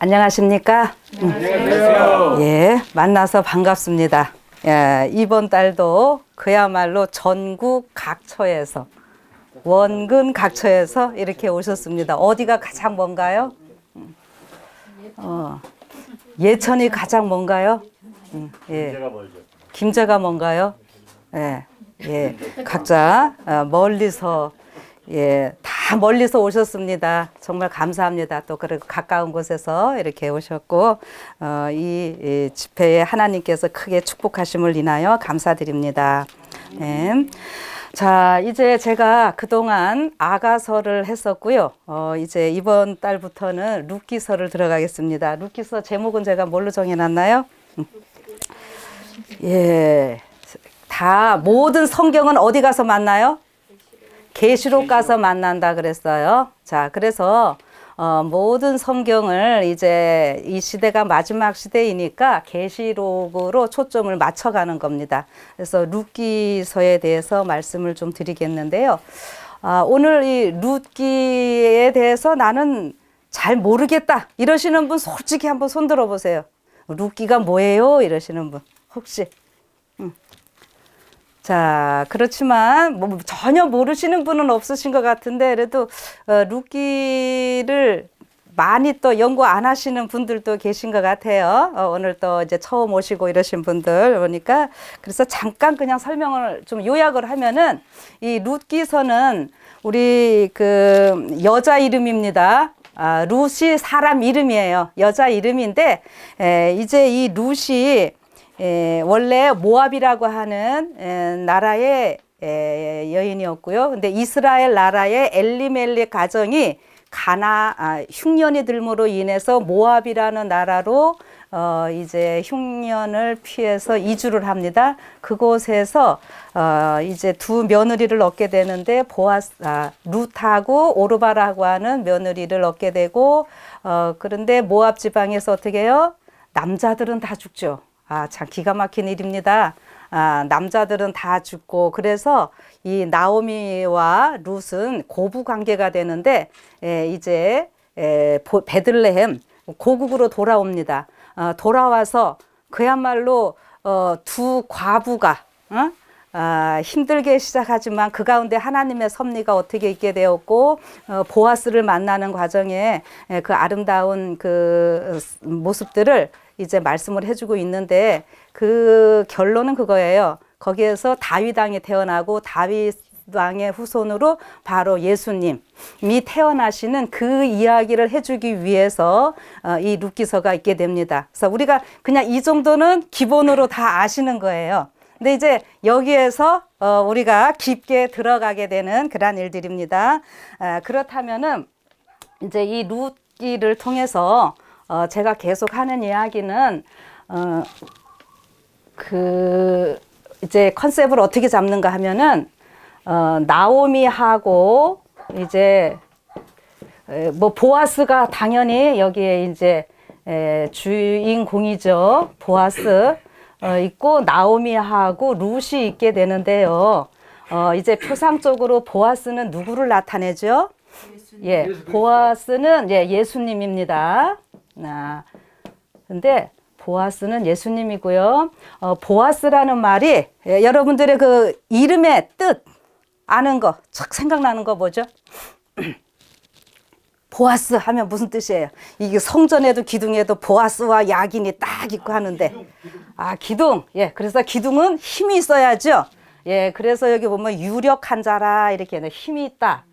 안녕하십니까? 안녕하세요. 예, 만나서 반갑습니다. 예, 이번 달도 그야말로 전국 각처에서, 원근 각처에서 이렇게 오셨습니다. 어디가 가장 먼가요? 예천이 가장 먼가요? 예. 김제가 뭔가요? 예, 예. 각자 멀리서, 예, 다 멀리서 오셨습니다. 정말 감사합니다. 또 그리고 가까운 곳에서 이렇게 오셨고, 이 집회에 하나님께서 크게 축복하심을 인하여 감사드립니다. 예. 자, 이제 제가 그동안 아가서를 했었고요. 이제 이번 달부터는 룻기서를 들어가겠습니다. 룻기서 제목은 제가 뭘로 정해놨나요? 예. 다 모든 성경은 어디 가서 만나요? 계시록 가서 만난다 그랬어요. 자, 그래서 모든 성경을 이제 이 시대가 마지막 시대이니까 계시록으로 초점을 맞춰가는 겁니다. 그래서 룻기서에 대해서 말씀을 좀 드리겠는데요. 오늘 이 룻기에 대해서 나는 잘 모르겠다 이러시는 분 솔직히 한번 손 들어보세요. 룻기가 뭐예요? 이러시는 분 혹시? 자, 그렇지만 뭐 전혀 모르시는 분은 없으신 것 같은데 그래도 룻기를 많이 또 연구 안 하시는 분들도 계신 것 같아요. 오늘 또 이제 처음 오시고 이러신 분들 보니까 그래서 잠깐 그냥 설명을 좀 요약을 하면은 이 룻기서는 우리 그 여자 이름입니다. 룻이 사람 이름이에요. 여자 이름인데 이제 이 룻이 원래 모압이라고 하는 나라의 여인이었고요. 근데 이스라엘 나라의 엘리멜렉 가정이 흉년이 들므로 인해서 모압이라는 나라로 이제 흉년을 피해서 이주를 합니다. 그곳에서 이제 두 며느리를 얻게 되는데 룻하고 오르바라고 하는 며느리를 얻게 되고 그런데 모압 지방에서 어떻게 해요? 남자들은 다 죽죠. 참 기가 막힌 일입니다. 남자들은 다 죽고 그래서 이 나오미와 룻은 고부 관계가 되는데 이제 베들레헴 고국으로 돌아옵니다. 돌아와서 그야말로 두 과부가 힘들게 시작하지만 그 가운데 하나님의 섭리가 어떻게 있게 되었고 보아스를 만나는 과정에 그 아름다운 그 모습들을 이제 말씀을 해주고 있는데 그 결론은 그거예요. 거기에서 다윗 왕이 태어나고 다윗 왕의 후손으로 바로 예수님이 태어나시는 그 이야기를 해주기 위해서 이 룻기서가 있게 됩니다. 그래서 우리가 그냥 이 정도는 기본으로 다 아시는 거예요. 근데 이제 여기에서 우리가 깊게 들어가게 되는 그런 일들입니다. 그렇다면은 이제 이 룻기를 통해서 제가 계속 하는 이야기는 그 이제 컨셉을 어떻게 잡는가 하면은 나오미하고 이제 뭐 보아스가 당연히 여기에 이제 주인공이죠. 보아스 있고 나오미하고 룻이 있게 되는데요. 이제 표상적으로 보아스는 누구를 나타내죠? 예, 보아스는 예수님입니다. 근데 보아스는 예수님이고요. 보아스라는 말이 여러분들의 그 이름의 뜻 아는 거, 착 생각나는 거 뭐죠? 보아스 하면 무슨 뜻이에요? 이게 성전에도 기둥에도 보아스와 야긴이 딱 있고 하는데 기둥. 예, 그래서 기둥은 힘이 있어야죠. 예, 그래서 여기 보면 유력한 자라 이렇게 힘이 있다.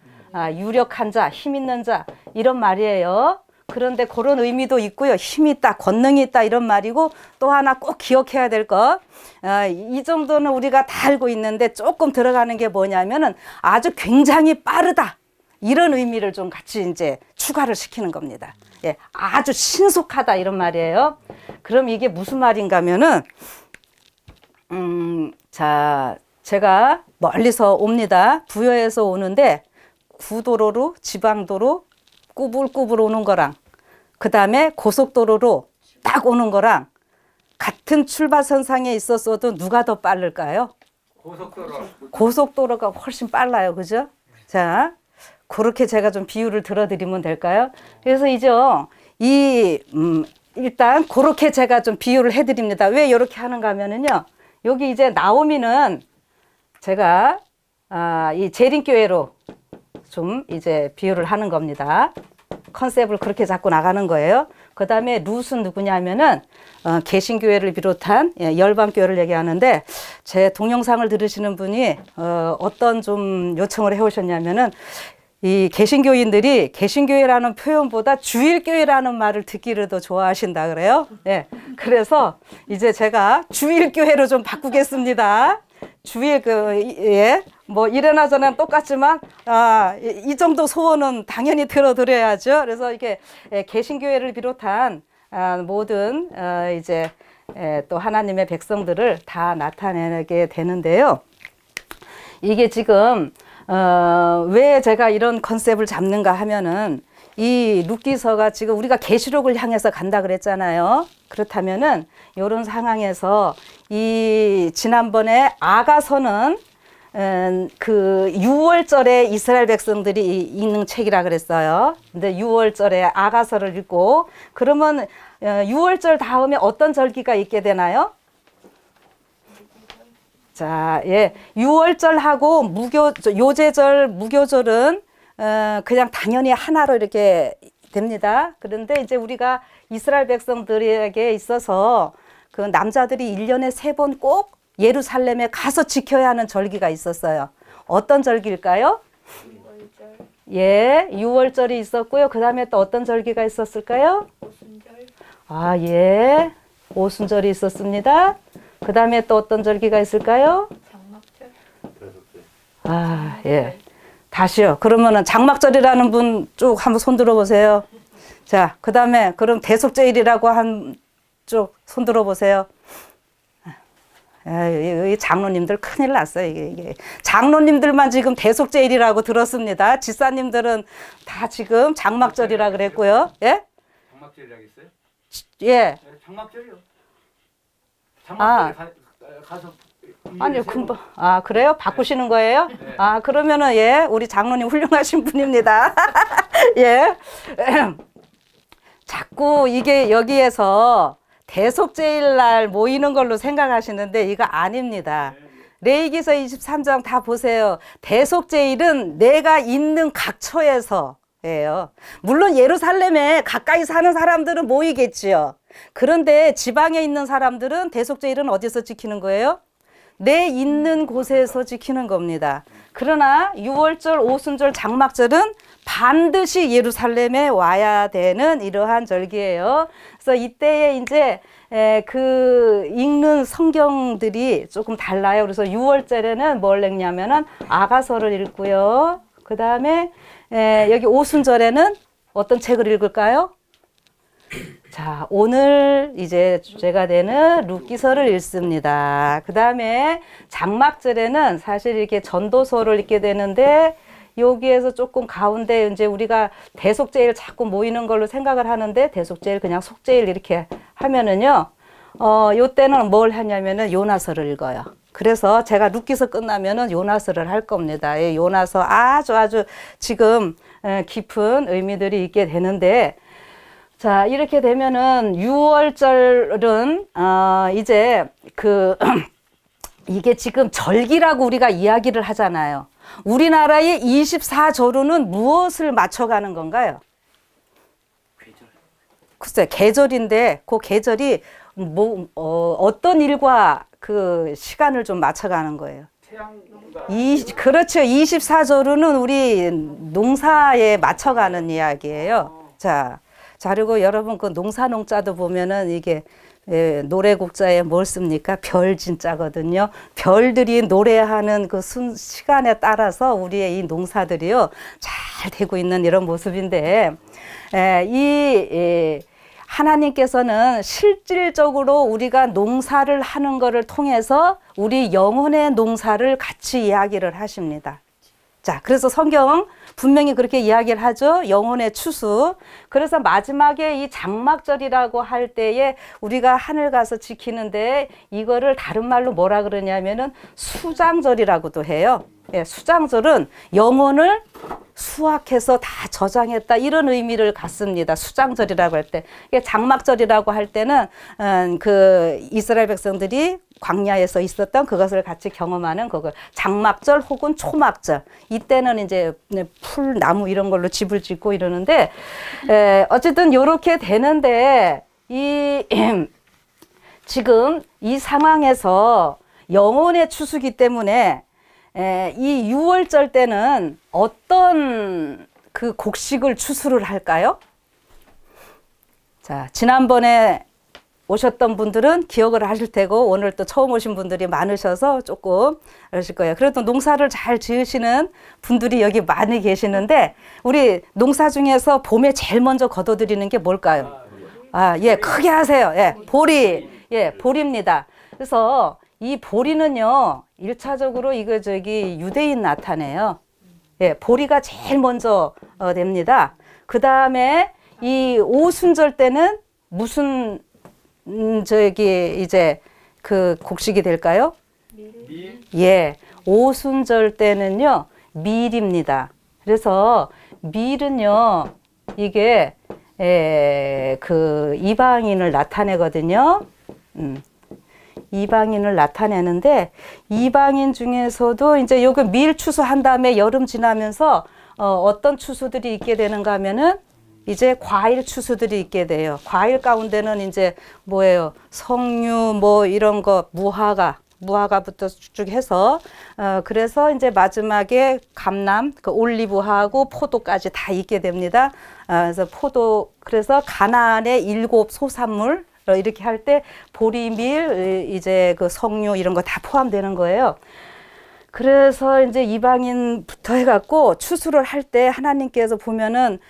유력한 자, 힘 있는 자 이런 말이에요. 그런데 그런 의미도 있고요. 힘이 있다, 권능이 있다 이런 말이고 또 하나 꼭 기억해야 될 것. 이 정도는 우리가 다 알고 있는데 조금 들어가는 게 뭐냐면은 아주 굉장히 빠르다. 이런 의미를 좀 같이 이제 추가를 시키는 겁니다. 예, 아주 신속하다 이런 말이에요. 그럼 이게 무슨 말인가 하면은 자, 제가 멀리서 옵니다. 부여에서 오는데 구도로로 지방도로 꾸불꾸불 오는 거랑 그 다음에 고속도로로 딱 오는 거랑 같은 출발선상에 있었어도 누가 더 빠를까요? 고속도로가 훨씬 빨라요. 그죠? 자, 그렇게 제가 좀 비유를 들어드리면 될까요? 그래서 이제 일단 그렇게 제가 좀 비유를 해드립니다. 왜 이렇게 하는가 하면은요. 여기 이제 나오미는 제가 이 재림교회로 좀 이제 비유를 하는 겁니다. 컨셉을 그렇게 잡고 나가는 거예요. 그 다음에 룻은 누구냐면은 개신교회를 비롯한 열방교회를 얘기하는데 제 동영상을 들으시는 분이 어떤 좀 요청을 해오셨냐면은 이 개신교인들이 개신교회라는 표현보다 주일교회라는 말을 듣기를 더 좋아하신다 그래요. 예. 그래서 이제 제가 주일교회로 좀 바꾸겠습니다. 주일 뭐 이래나 저래나 똑같지만 이 정도 소원은 당연히 들어드려야죠. 그래서 이게 개신교회를 비롯한 모든 이제 또 하나님의 백성들을 다 나타내게 되는데요. 이게 지금 왜 제가 이런 컨셉을 잡는가 하면은 이 룻기서가 지금 우리가 계시록을 향해서 간다 그랬잖아요. 그렇다면은 이런 상황에서 이 지난번에 아가서는 그 6월절에 이스라엘 백성들이 읽는 책이라 그랬어요. 근데 6월절에 아가서를 읽고 그러면 6월절 다음에 어떤 절기가 있게 되나요? 자, 6월절하고 요제절, 무교절은 그냥 당연히 하나로 이렇게 됩니다. 그런데 이제 우리가 이스라엘 백성들에게 있어서 그 남자들이 1년에 3번 꼭 예루살렘에 가서 지켜야 하는 절기가 있었어요. 어떤 절기일까요? 6월절. 6월절이 있었고요. 그 다음에 또 어떤 절기가 있었을까요? 오순절. 오순절이 있었습니다. 그 다음에 또 어떤 절기가 있을까요? 장막절. 다시요. 그러면은 장막절이라는 분 쭉 한번 손 들어보세요. 자, 그 다음에 그럼 대속제일이라고 한 쪽 손 들어보세요. 이 장로님들 큰일 났어요. 이게 장로님들만 지금 대속제일이라고 들었습니다. 집사님들은 다 지금 장막절이라 그랬고요. 예? 장막절이라고 했어요? 예. 장막절이요. 장막절에 가서 아니요, 금방. 그래요? 바꾸시는 거예요? 네. 그러면은, 우리 장로님 훌륭하신 분입니다. 예. 자꾸 이게 여기에서 대속제일날 모이는 걸로 생각하시는데 이거 아닙니다. 레위기서 23장 다 보세요. 대속제일은 내가 있는 각처에서 예요. 물론 예루살렘에 가까이 사는 사람들은 모이겠지요. 그런데 지방에 있는 사람들은 대속제일은 어디서 지키는 거예요? 내 있는 곳에서 지키는 겁니다. 그러나 6월절, 오순절, 장막절은 반드시 예루살렘에 와야 되는 이러한 절기예요. 그래서 이때에 이제 그 읽는 성경들이 조금 달라요. 그래서 6월절에는 뭘 읽냐면은 아가서를 읽고요. 그 다음에 여기 오순절에는 어떤 책을 읽을까요? 자, 오늘 이제 주제가 되는 룻기서를 읽습니다. 그 다음에 장막절에는 사실 이렇게 전도서를 읽게 되는데 여기에서 조금 가운데 이제 우리가 대속제일 자꾸 모이는 걸로 생각을 하는데 대속제일 그냥 속제일 이렇게 하면은요, 요때는 뭘 하냐면은 요나서를 읽어요. 그래서 제가 룻기서 끝나면은 요나서를 할 겁니다. 요나서 아주 지금 깊은 의미들이 있게 되는데 자, 이렇게 되면은 6월절은 이제 이게 지금 절기라고 우리가 이야기를 하잖아요. 우리나라의 24절호는 무엇을 맞춰가는 건가요? 계절. 글쎄, 계절인데 그 계절이 어떤 일과 그 시간을 좀 맞춰가는 거예요. 태양과 그렇죠. 24절호는 우리 농사에 맞춰가는 이야기예요. 자, 그리고 여러분 그 농사농자도 보면은 이게 노래국자에 뭘 씁니까? 별 진짜거든요. 별들이 노래하는 그 시간에 따라서 우리의 이 농사들이요 잘 되고 있는 이런 모습인데 하나님께서는 실질적으로 우리가 농사를 하는 것을 통해서 우리 영혼의 농사를 같이 이야기를 하십니다. 자, 그래서 성경 분명히 그렇게 이야기를 하죠. 영혼의 추수. 그래서 마지막에 이 장막절이라고 할 때에 우리가 하늘 가서 지키는데 이거를 다른 말로 뭐라 그러냐면은 수장절이라고도 해요. 예, 수장절은 영혼을 수확해서 다 저장했다 이런 의미를 갖습니다. 수장절이라고 할 때. 이게 장막절이라고 할 때는 그 이스라엘 백성들이 광야에서 있었던 그것을 같이 경험하는 그걸 장막절 혹은 초막절. 이때는 이제 풀, 나무 이런 걸로 집을 짓고 이러는데 어쨌든 요렇게 되는데 이 지금 이 상황에서 영혼의 추수기 때문에 이 6월절 때는 어떤 그 곡식을 추수를 할까요? 자, 지난번에 오셨던 분들은 기억을 하실 테고 오늘 또 처음 오신 분들이 많으셔서 조금 그러실 거예요. 그래도 농사를 잘 지으시는 분들이 여기 많이 계시는데 우리 농사 중에서 봄에 제일 먼저 거둬들이는 게 뭘까요? 아, 예, 크게 하세요. 예, 보리. 예, 보리입니다. 그래서 이 보리는요, 1차적으로 이거 유대인 나타내요. 예, 보리가 제일 먼저 됩니다. 그 다음에 이 오순절 때는 무슨 이제 그 곡식이 될까요? 밀. 예, 오순절 때는요 밀입니다. 그래서 밀은요 이게 그 이방인을 나타내거든요. 이방인을 나타내는데 이방인 중에서도 이제 요거 밀 추수한 다음에 여름 지나면서 어떤 추수들이 있게 되는가 하면은 이제 과일 추수들이 있게 돼요. 과일 가운데는 이제 뭐예요? 석류 뭐 이런 거 무화과부터 쭉 해서 그래서 이제 마지막에 감람, 그 올리브하고 포도까지 다 있게 됩니다. 그래서 그래서 가나안의 7 소산물 이렇게 할 때 보리밀, 이제 그 석류 이런 거 다 포함되는 거예요. 그래서 이제 이방인부터 해갖고 추수를 할 때 하나님께서 보면은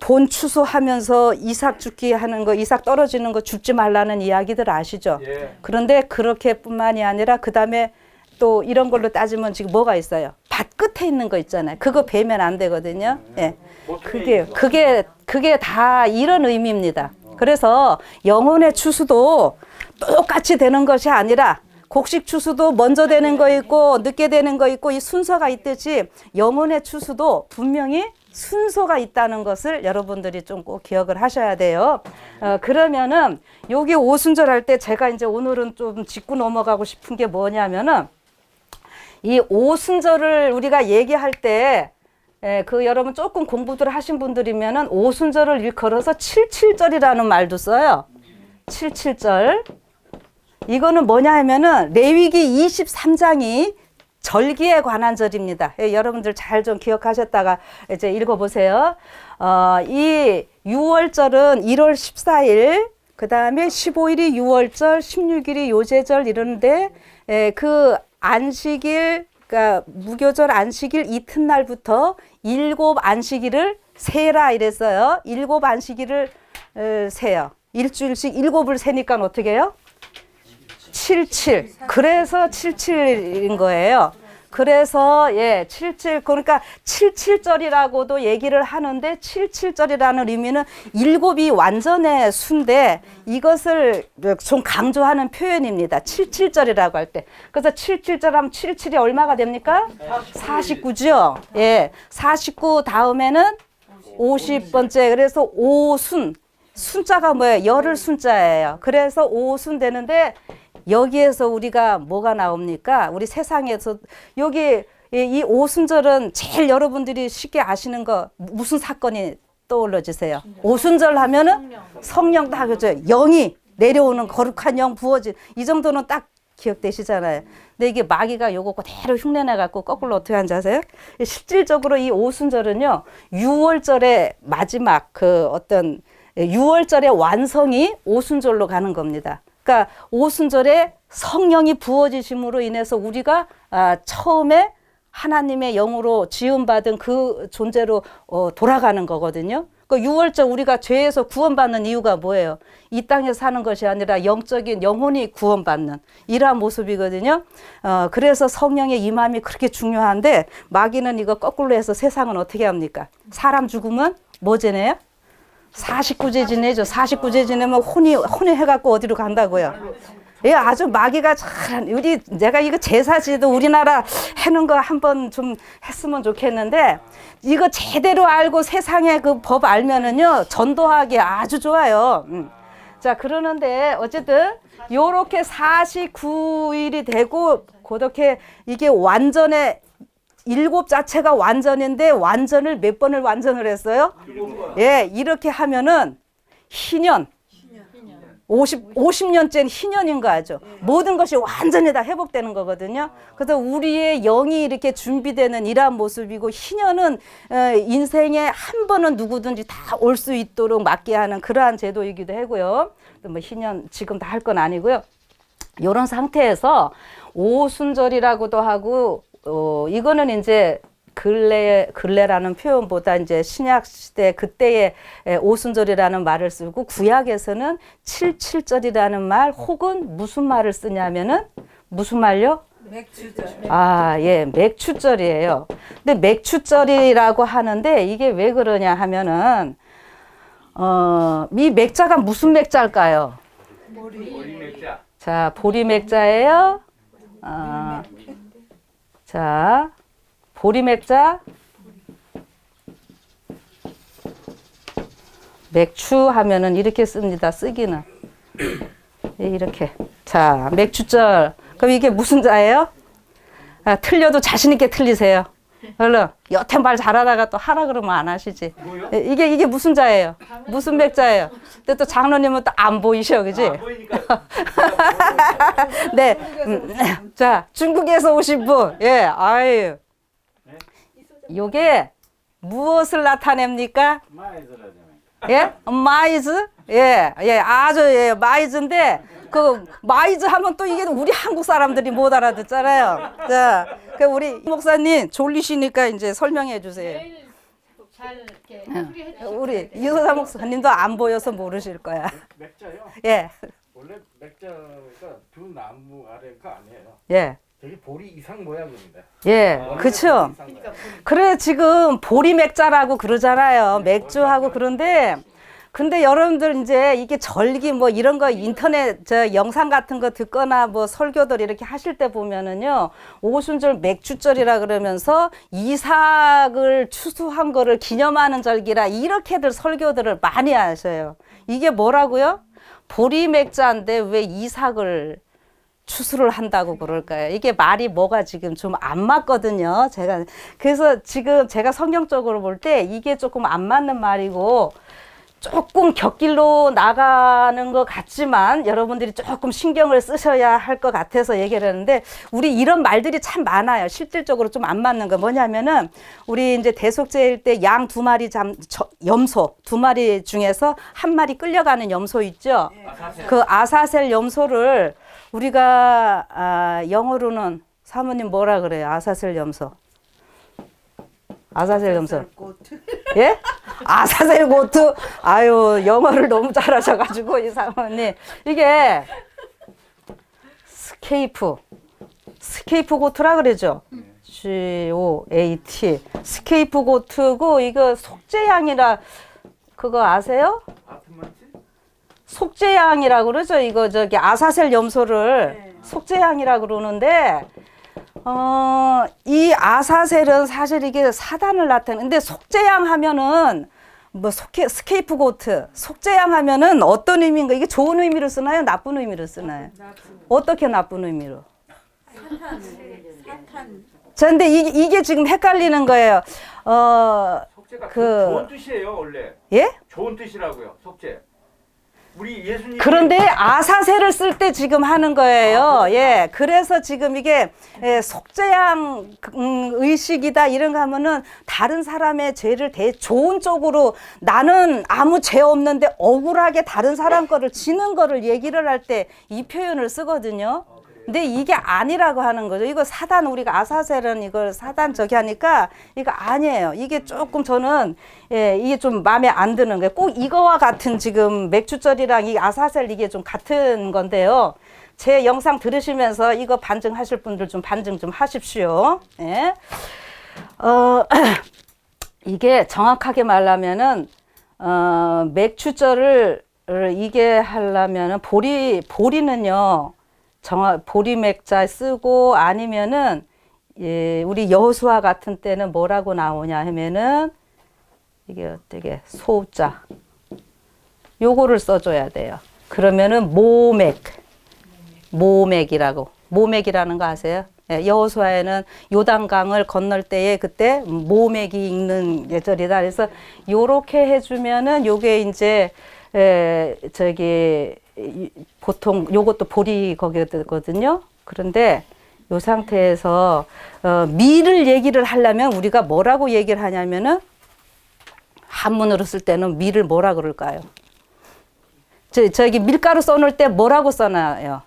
본 추수하면서 이삭 죽기 하는 거, 이삭 떨어지는 거 줍지 말라는 이야기들 아시죠? 예. 그런데 그렇게뿐만이 아니라 그 다음에 또 이런 걸로 따지면 지금 뭐가 있어요? 밭 끝에 있는 거 있잖아요. 그거 베면 안 되거든요. 예, 그게 다 이런 의미입니다. 그래서 영혼의 추수도 똑같이 되는 것이 아니라 곡식 추수도 먼저 되는 거 있고 늦게 되는 거 있고 이 순서가 있듯이 영혼의 추수도 분명히 순서가 있다는 것을 여러분들이 좀 꼭 기억을 하셔야 돼요. 그러면은 여기 오순절 할 때 제가 이제 오늘은 좀 짚고 넘어가고 싶은 게 뭐냐면은 이 오순절을 우리가 얘기할 때 그 여러분 조금 공부들 하신 분들이면은 오순절을 일컬어서 77절이라는 말도 써요. 77절. 이거는 뭐냐 하면은 레위기 23장이 절기에 관한 절입니다. 여러분들 잘 좀 기억하셨다가 이제 읽어보세요. 이 6월절은 1월 14일, 그 다음에 15일이 6월절, 16일이 요제절 이러는데 그 안식일, 그러니까 무교절 안식일 이튿날부터 7 안식일을 세라 이랬어요. 7 안식일을 세요. 일주일씩 7을 세니까 어떻게 해요? 77. 그래서 77인 거예요. 그래서 77. 그러니까 77절이라고도 얘기를 하는데 77절이라는 의미는 7이 완전의 수인데 이것을 좀 강조하는 표현입니다. 77절이라고 할 때. 그래서 77절 하면 77이 얼마가 됩니까? 49죠. 예. 49 다음에는 50번째. 그래서 오순. 순자가 뭐예요? 열흘 순자예요. 그래서 오순 되는데 여기에서 우리가 뭐가 나옵니까? 우리 세상에서 여기 이 오순절은 제일 여러분들이 쉽게 아시는 거 무슨 사건이 떠올라지세요? 오순절 하면은 성령 다 그죠? 영이 내려오는 거룩한 영 부어진 이 정도는 딱 기억되시잖아요. 근데 이게 마귀가 요거 그대로 흉내내 갖고 거꾸로 어떻게 하는지 아세요? 실질적으로 이 오순절은요 6월절의 마지막 그 어떤 6월절의 완성이 오순절로 가는 겁니다. 그러니까 오순절에 성령이 부어지심으로 인해서 우리가 처음에 하나님의 영으로 지음받은 그 존재로 돌아가는 거거든요. 그 6월절 우리가 죄에서 구원받는 이유가 뭐예요? 이 땅에 사는 것이 아니라 영적인 영혼이 구원받는 이러한 모습이거든요. 그래서 성령의 임함이 그렇게 중요한데 마귀는 이거 거꾸로 해서 세상은 어떻게 합니까? 사람 죽으면 뭐 지내요? 49제 지내죠. 49제 지내면 혼이 해갖고 어디로 간다고요? 예, 아주 마귀가 잘, 내가 이거 제사지도 우리나라 해는 거 한번 좀 했으면 좋겠는데, 이거 제대로 알고 세상의 그 법 알면은요, 전도하기 아주 좋아요. 자, 그러는데, 어쨌든, 요렇게 49일이 되고, 그렇게 이게 완전의, 7 자체가 완전인데, 완전을 몇 번을 완전을 했어요? 예, 이렇게 하면은, 희년. 50년째는 희년인 거 알죠? 모든 것이 완전히 다 회복되는 거거든요. 그래서 우리의 영이 이렇게 준비되는 이러한 모습이고, 희년은 인생에 한 번은 누구든지 다 올 수 있도록 맞게 하는 그러한 제도이기도 하고요. 또 뭐 희년 지금 다 할 건 아니고요. 이런 상태에서 오순절이라고도 하고, 이거는 이제 근래라는 표현보다 이제 신약 시대 그때의 오순절이라는 말을 쓰고, 구약에서는 77절이라는 말, 혹은 무슨 말을 쓰냐면은 무슨 말요? 맥주절. 아, 예, 맥추절이에요. 근데 맥추절이라고 하는데 이게 왜 그러냐 하면은 이 맥자가 무슨 맥자일까요? 보리 맥자. 자, 보리 맥자예요. 자, 보리 맥자, 맥추 하면은 이렇게 씁니다. 쓰기는. 예, 이렇게. 자, 맥추절. 그럼 이게 무슨 자예요? 아, 틀려도 자신있게 틀리세요. 얼른. 여태 말 잘하다가 또 하라 그러면 안 하시지. 뭐요? 예, 이게 무슨 자예요? 무슨 맥자예요? 근데 또 장로님은 또 안 보이셔, 그지? 아, 보이니까. 네. 자, 중국에서 오신 분. 예, 아유. 요게 무엇을 나타냅니까? 예? 마이즈? 예, 예, 아주, 예, 마이즈인데, 그, 마이즈 하면 또 이게 우리 한국 사람들이 못 알아듣잖아요. 자, 그 우리 목사님 졸리시니까 이제 설명해 주세요. 잘 이렇게 우리 이소사 목사님도 안 보여서 모르실 거야. 맥자요? 예, 원래 맥자가 두 나무 아래가 아니에요. 예, 되게 보리 이상 모양입니다. 예, 그쵸? 그래, 지금 보리 맥자라고 그러잖아요. 맥주하고 그런데, 근데 여러분들 이제 이게 절기 뭐 이런 거 인터넷 저 영상 같은 거 듣거나 뭐 설교들 이렇게 하실 때 보면은요, 오순절 맥주절이라 그러면서 이삭을 추수한 거를 기념하는 절기라 이렇게들 설교들을 많이 하셔요. 이게 뭐라고요? 보리 맥자인데 왜 이삭을 추수를 한다고 그럴까요? 이게 말이 뭐가 지금 좀 안 맞거든요. 그래서 지금 제가 성경적으로 볼 때 이게 조금 안 맞는 말이고, 조금 곁길로 나가는 것 같지만 여러분들이 조금 신경을 쓰셔야 할 것 같아서 얘기를 하는데, 우리 이런 말들이 참 많아요. 실질적으로 좀 안 맞는 거 뭐냐면은, 우리 이제 대속제일 때 양 2마리 염소 2마리 중에서 1마리 끌려가는 염소 있죠. 그 아사셀 염소를 우리가 영어로는 사모님 뭐라 그래요? 아사셀 염소. 아사셀 염소. 예? 아사셀 고트. 아유, 영어를 너무 잘하셔가지고 이 사모님. 이게 스케이프 고트라 그러죠. GOAT. 스케이프 고트고, 이거 속죄양이라 그거 아세요? 속죄양이라 그러죠. 이거 저기 아사셀 염소를 속죄양이라 그러는데, 이 아사셀은 사실 이게 사단을 나타내는데, 속죄양 하면은 뭐 스케이프 고트, 속죄양 하면은 어떤 의미인가? 이게 좋은 의미로 쓰나요? 나쁜 의미로 쓰나요? 어떻게 나쁜 의미로? 사탄. 자, 근데 이게 지금 헷갈리는 거예요. 속죄가 그- 좋은 뜻이에요, 원래. 예? 좋은 뜻이라고요, 속죄. 우리 예수님. 그런데 아사셀을 쓸 때 지금 하는 거예요. 예. 그래서 지금 이게 속죄양 의식이다 이런 거 하면은 다른 사람의 죄를 좋은 쪽으로, 나는 아무 죄 없는데 억울하게 다른 사람 거를 지는 거를 얘기를 할 때 이 표현을 쓰거든요. 근데 이게 아니라고 하는 거죠. 이거 사단, 우리가 아사셀은 이걸 사단 저기 하니까 이거 아니에요. 이게 조금 저는 이게 좀 마음에 안 드는 거예요. 꼭 이거와 같은 지금 맥주절이랑 이 아사셀 이게 좀 같은 건데요. 제 영상 들으시면서 이거 반증하실 분들 좀 반증 좀 하십시오. 예. 이게 정확하게 말하면은 맥주절을 이게 하려면은 보리는요. 보리맥자 쓰고 아니면은 예, 우리 여호수아 같은 때는 뭐라고 나오냐 하면은 이게 어떻게 소자 요거를 써줘야 돼요. 그러면은 모맥이라는 거 아세요? 예, 여호수아에는 요단강을 건널 때에 그때 모맥이 읽는 예절이다. 그래서 요렇게 해주면은 요게 이제 보통 요것도 보리 거기거든요. 그런데 요 상태에서 미를 얘기를 하려면 우리가 뭐라고 얘기를 하냐면은 한문으로 쓸 때는 미를 뭐라 그럴까요? 저기 밀가루 써놓을 때 뭐라고 써놔요?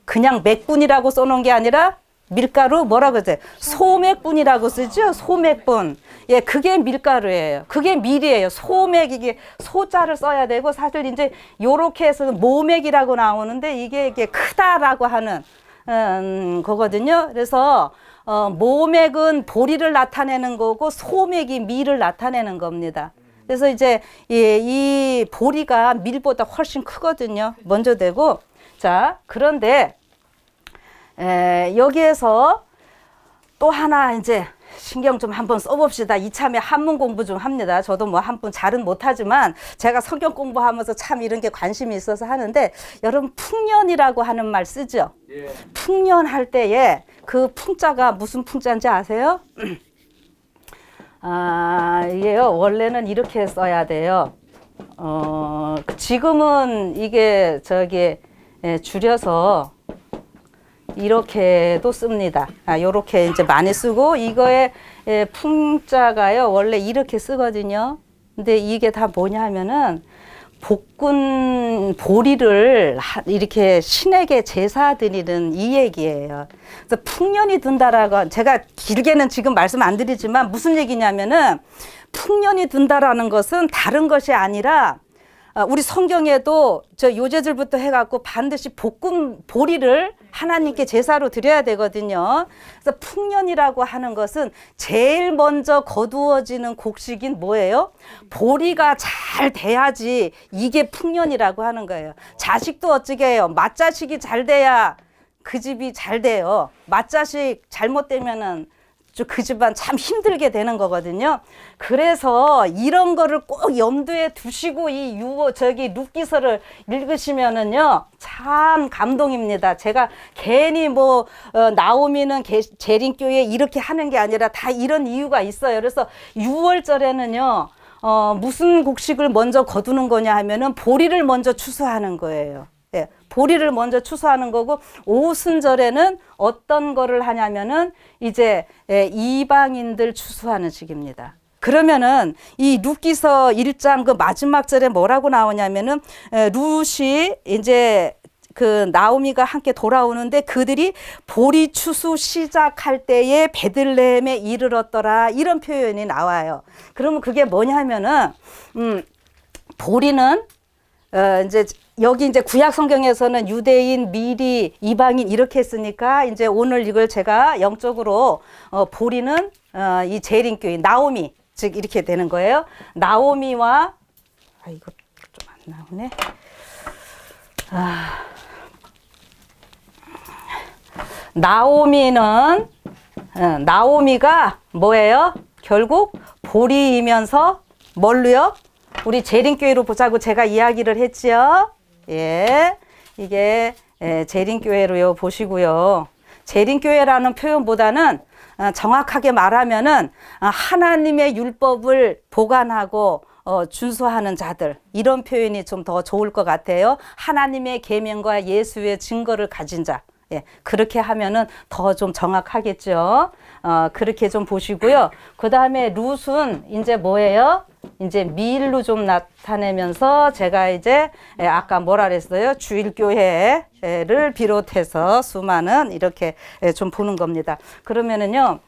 그냥 맥분이라고 써놓은 게 아니라 밀가루 뭐라고 하세요? 소맥분이라고 쓰죠? 소맥분. 예, 그게 밀가루예요. 그게 밀이에요. 소맥, 이게 소자를 써야 되고, 사실 이제 요렇게 해서 모맥이라고 나오는데, 이게 크다라고 하는, 거거든요. 그래서, 모맥은 보리를 나타내는 거고, 소맥이 밀을 나타내는 겁니다. 그래서 이제, 이 보리가 밀보다 훨씬 크거든요. 먼저 되고. 자, 그런데, 여기에서 또 하나 이제 신경 좀 한번 써봅시다. 이참에 한문 공부 좀 합니다. 저도 뭐 한문 잘은 못하지만 제가 성경 공부하면서 참 이런 게 관심이 있어서 하는데, 여러분 풍년이라고 하는 말 쓰죠? 예. 풍년 할 때에 그 풍자가 무슨 풍자인지 아세요? 이게요, 원래는 이렇게 써야 돼요. 지금은 이게 줄여서 이렇게도 씁니다. 요렇게 이제 많이 쓰고, 이거의 풍자가요, 원래 이렇게 쓰거든요. 근데 이게 다 뭐냐 하면은, 보리를 이렇게 신에게 제사 드리는 이 얘기예요. 그래서 풍년이 든다라고, 제가 길게는 지금 말씀 안 드리지만 무슨 얘기냐면은, 풍년이 든다라는 것은 다른 것이 아니라, 우리 성경에도 저 요제들부터 해갖고 반드시 보리를 하나님께 제사로 드려야 되거든요. 그래서 풍년이라고 하는 것은 제일 먼저 거두어지는 곡식인 뭐예요? 보리가 잘 돼야지 이게 풍년이라고 하는 거예요. 자식도 어찌게 해요? 맏자식이 잘 돼야 그 집이 잘 돼요. 맏자식 잘못되면은 그 집안 참 힘들게 되는 거거든요. 그래서 이런 거를 꼭 염두에 두시고 이 룻기서를 읽으시면은요, 참 감동입니다. 제가 괜히 나오미는 재림교회 이렇게 하는 게 아니라 다 이런 이유가 있어요. 그래서 6월절에는요, 무슨 곡식을 먼저 거두는 거냐 하면은 보리를 먼저 추수하는 거예요. 예, 보리를 먼저 추수하는 거고, 오순절에는 어떤 거를 하냐면은 이제 이방인들 추수하는 시기입니다. 그러면은 이 룻기서 1장 그 마지막 절에 뭐라고 나오냐면은, 룻이 이제 그 나오미가 함께 돌아오는데 그들이 보리 추수 시작할 때에 베들레헴에 이르렀더라, 이런 표현이 나와요. 그러면 그게 뭐냐면은, 보리는 이제 여기 이제 구약 성경에서는 유대인, 미리, 이방인 이렇게 했으니까, 이제 오늘 이걸 제가 영적으로 보리는 이 재림교인 나오미, 즉 이렇게 되는 거예요. 나오미와 이거 좀 안 나오네. 나오미가 뭐예요? 결국 보리이면서 뭘로요? 우리 재림교회로 보자고 제가 이야기를 했지요. 예, 이게 재림교회로요 보시고요. 재림교회라는 표현보다는 정확하게 말하면은 하나님의 율법을 보관하고 준수하는 자들, 이런 표현이 좀 더 좋을 것 같아요. 하나님의 계명과 예수의 증거를 가진 자. 예, 그렇게 하면은 더 좀 정확하겠죠. 그렇게 좀 보시고요. 그 다음에 룻은 이제 뭐예요? 이제 밀로 좀 나타내면서, 제가 이제 아까 뭐라 그랬어요? 주일교회를 비롯해서 수많은 이렇게 좀 보는 겁니다. 그러면은요,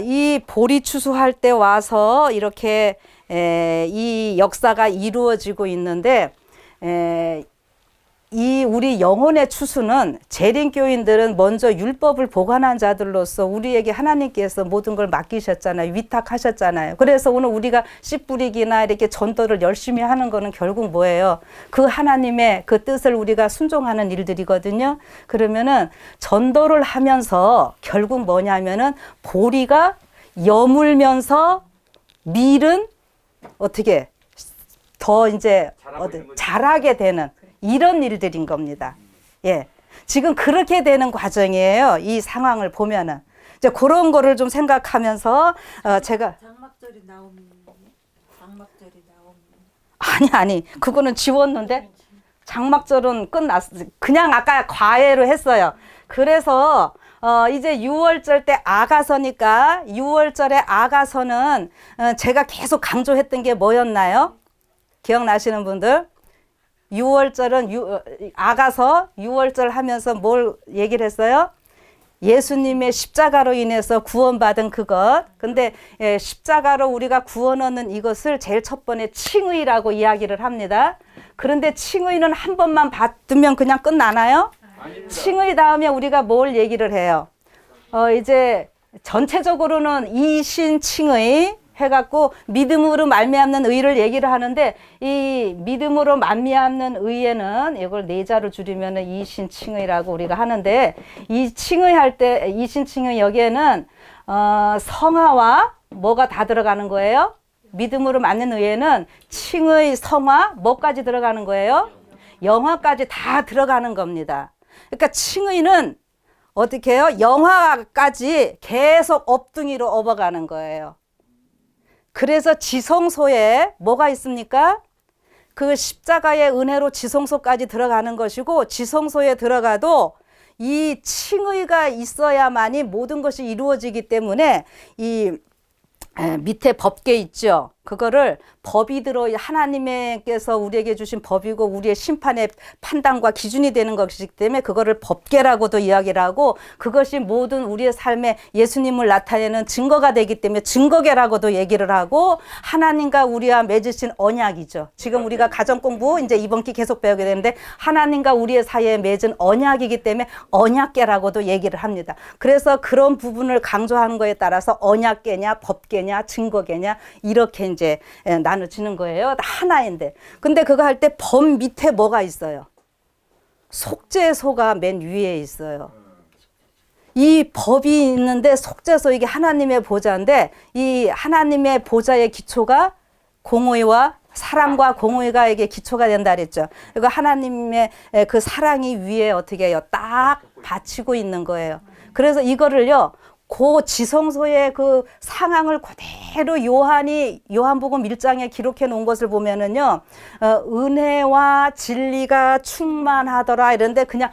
이 보리 추수할 때 와서 이렇게 이 역사가 이루어지고 있는데, 이 우리 영혼의 추수는 재림교인들은 먼저 율법을 보관한 자들로서 우리에게 하나님께서 모든 걸 맡기셨잖아요. 위탁하셨잖아요. 그래서 오늘 우리가 씨 뿌리기나 이렇게 전도를 열심히 하는 거는 결국 뭐예요? 그 하나님의 그 뜻을 우리가 순종하는 일들이거든요. 그러면은 전도를 하면서 결국 뭐냐면은 보리가 여물면서 밀은 어떻게 더 이제 자라게 되는 이런 일들인 겁니다. 예. 지금 그렇게 되는 과정이에요. 이 상황을 보면은. 이제 그런 거를 좀 생각하면서, 제가. 장막절이 나오면, 장막절이 나오면. 아니. 그거는 지웠는데, 장막절은 끝났어. 그냥 아까 과외로 했어요. 그래서, 이제 6월절 때 아가서니까, 6월절에 아가서는, 제가 계속 강조했던 게 뭐였나요? 기억나시는 분들? 6월절은 아가서 6월절 하면서 뭘 얘기를 했어요? 예수님의 십자가로 인해서 구원받은 그것. 근데 십자가로 우리가 구원 얻는 이것을 제일 첫 번에 칭의라고 이야기를 합니다. 그런데 칭의는 한 번만 받으면 그냥 끝나나요? 아닙니다. 칭의 다음에 우리가 뭘 얘기를 해요? 이제 전체적으로는 이신칭의 해갖고 믿음으로 말미암는 의를 얘기를 하는데 이 믿음으로 말미암는 의에는 이걸 네 자로 줄이면은 이신칭의라고 우리가 하는데 이 칭의할 때 이신칭의 여기에는 성화와 뭐가 다 들어가는 거예요? 믿음으로 맞는 의에는 칭의, 성화, 뭐까지 들어가는 거예요? 영화까지 다 들어가는 겁니다. 그러니까 칭의는 어떻게 해요? 영화까지 계속 업둥이로 업어가는 거예요. 그래서 지성소에 뭐가 있습니까? 그 십자가의 은혜로 지성소까지 들어가는 것이고 지성소에 들어가도 이 칭의가 있어야만이 모든 것이 이루어지기 때문에 이 밑에 법계 있죠. 그거를 법이 들어 하나님께서 우리에게 주신 법이고 우리의 심판의 판단과 기준이 되는 것이기 때문에 그거를 법계라고도 이야기를 하고 그것이 모든 우리의 삶에 예수님을 나타내는 증거가 되기 때문에 증거계라고도 얘기를 하고 하나님과 우리와 맺으신 언약이죠. 지금 우리가 가정 공부 이제 이번 기 계속 배우게 되는데 하나님과 우리의 사이에 맺은 언약이기 때문에 언약계라고도 얘기를 합니다. 그래서 그런 부분을 강조하는 거에 따라서 언약계냐 법계냐 증거계냐 이렇게 이제 나눠지는 거예요. 하나인데. 근데 그거 할 때 법 밑에 뭐가 있어요? 속죄소가 맨 위에 있어요. 이 법이 있는데 속죄소 이게 하나님의 보좌인데 이 하나님의 보좌의 기초가 공의와 사랑과 공의가 이게 기초가 된다 그랬죠. 이거 하나님의 그 사랑이 위에 어떻게 해요? 딱 받치고 있는 거예요. 그래서 이거를요. 그 지성소의 그 상황을 그대로 요한복음 1장에 기록해 놓은 것을 보면은요, 은혜와 진리가 충만하더라 이런데 그냥,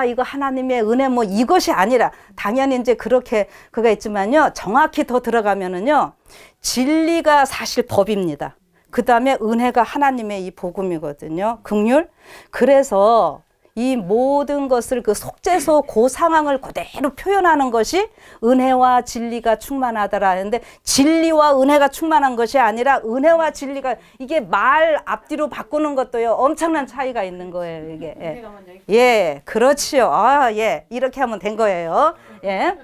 이거 하나님의 은혜 뭐 이것이 아니라, 당연히 이제 그렇게 그가 있지만요, 정확히 더 들어가면은요, 진리가 사실 법입니다. 그 다음에 은혜가 하나님의 이 복음이거든요. 긍휼. 그래서 이 모든 것을 그 속죄소 그 상황을 그대로 표현하는 것이 은혜와 진리가 충만하더라 하는데 진리와 은혜가 충만한 것이 아니라 은혜와 진리가 이게 말 앞뒤로 바꾸는 것도요 엄청난 차이가 있는 거예요 이게. 예, 그렇지요. 예, 이렇게 하면 된 거예요. 예.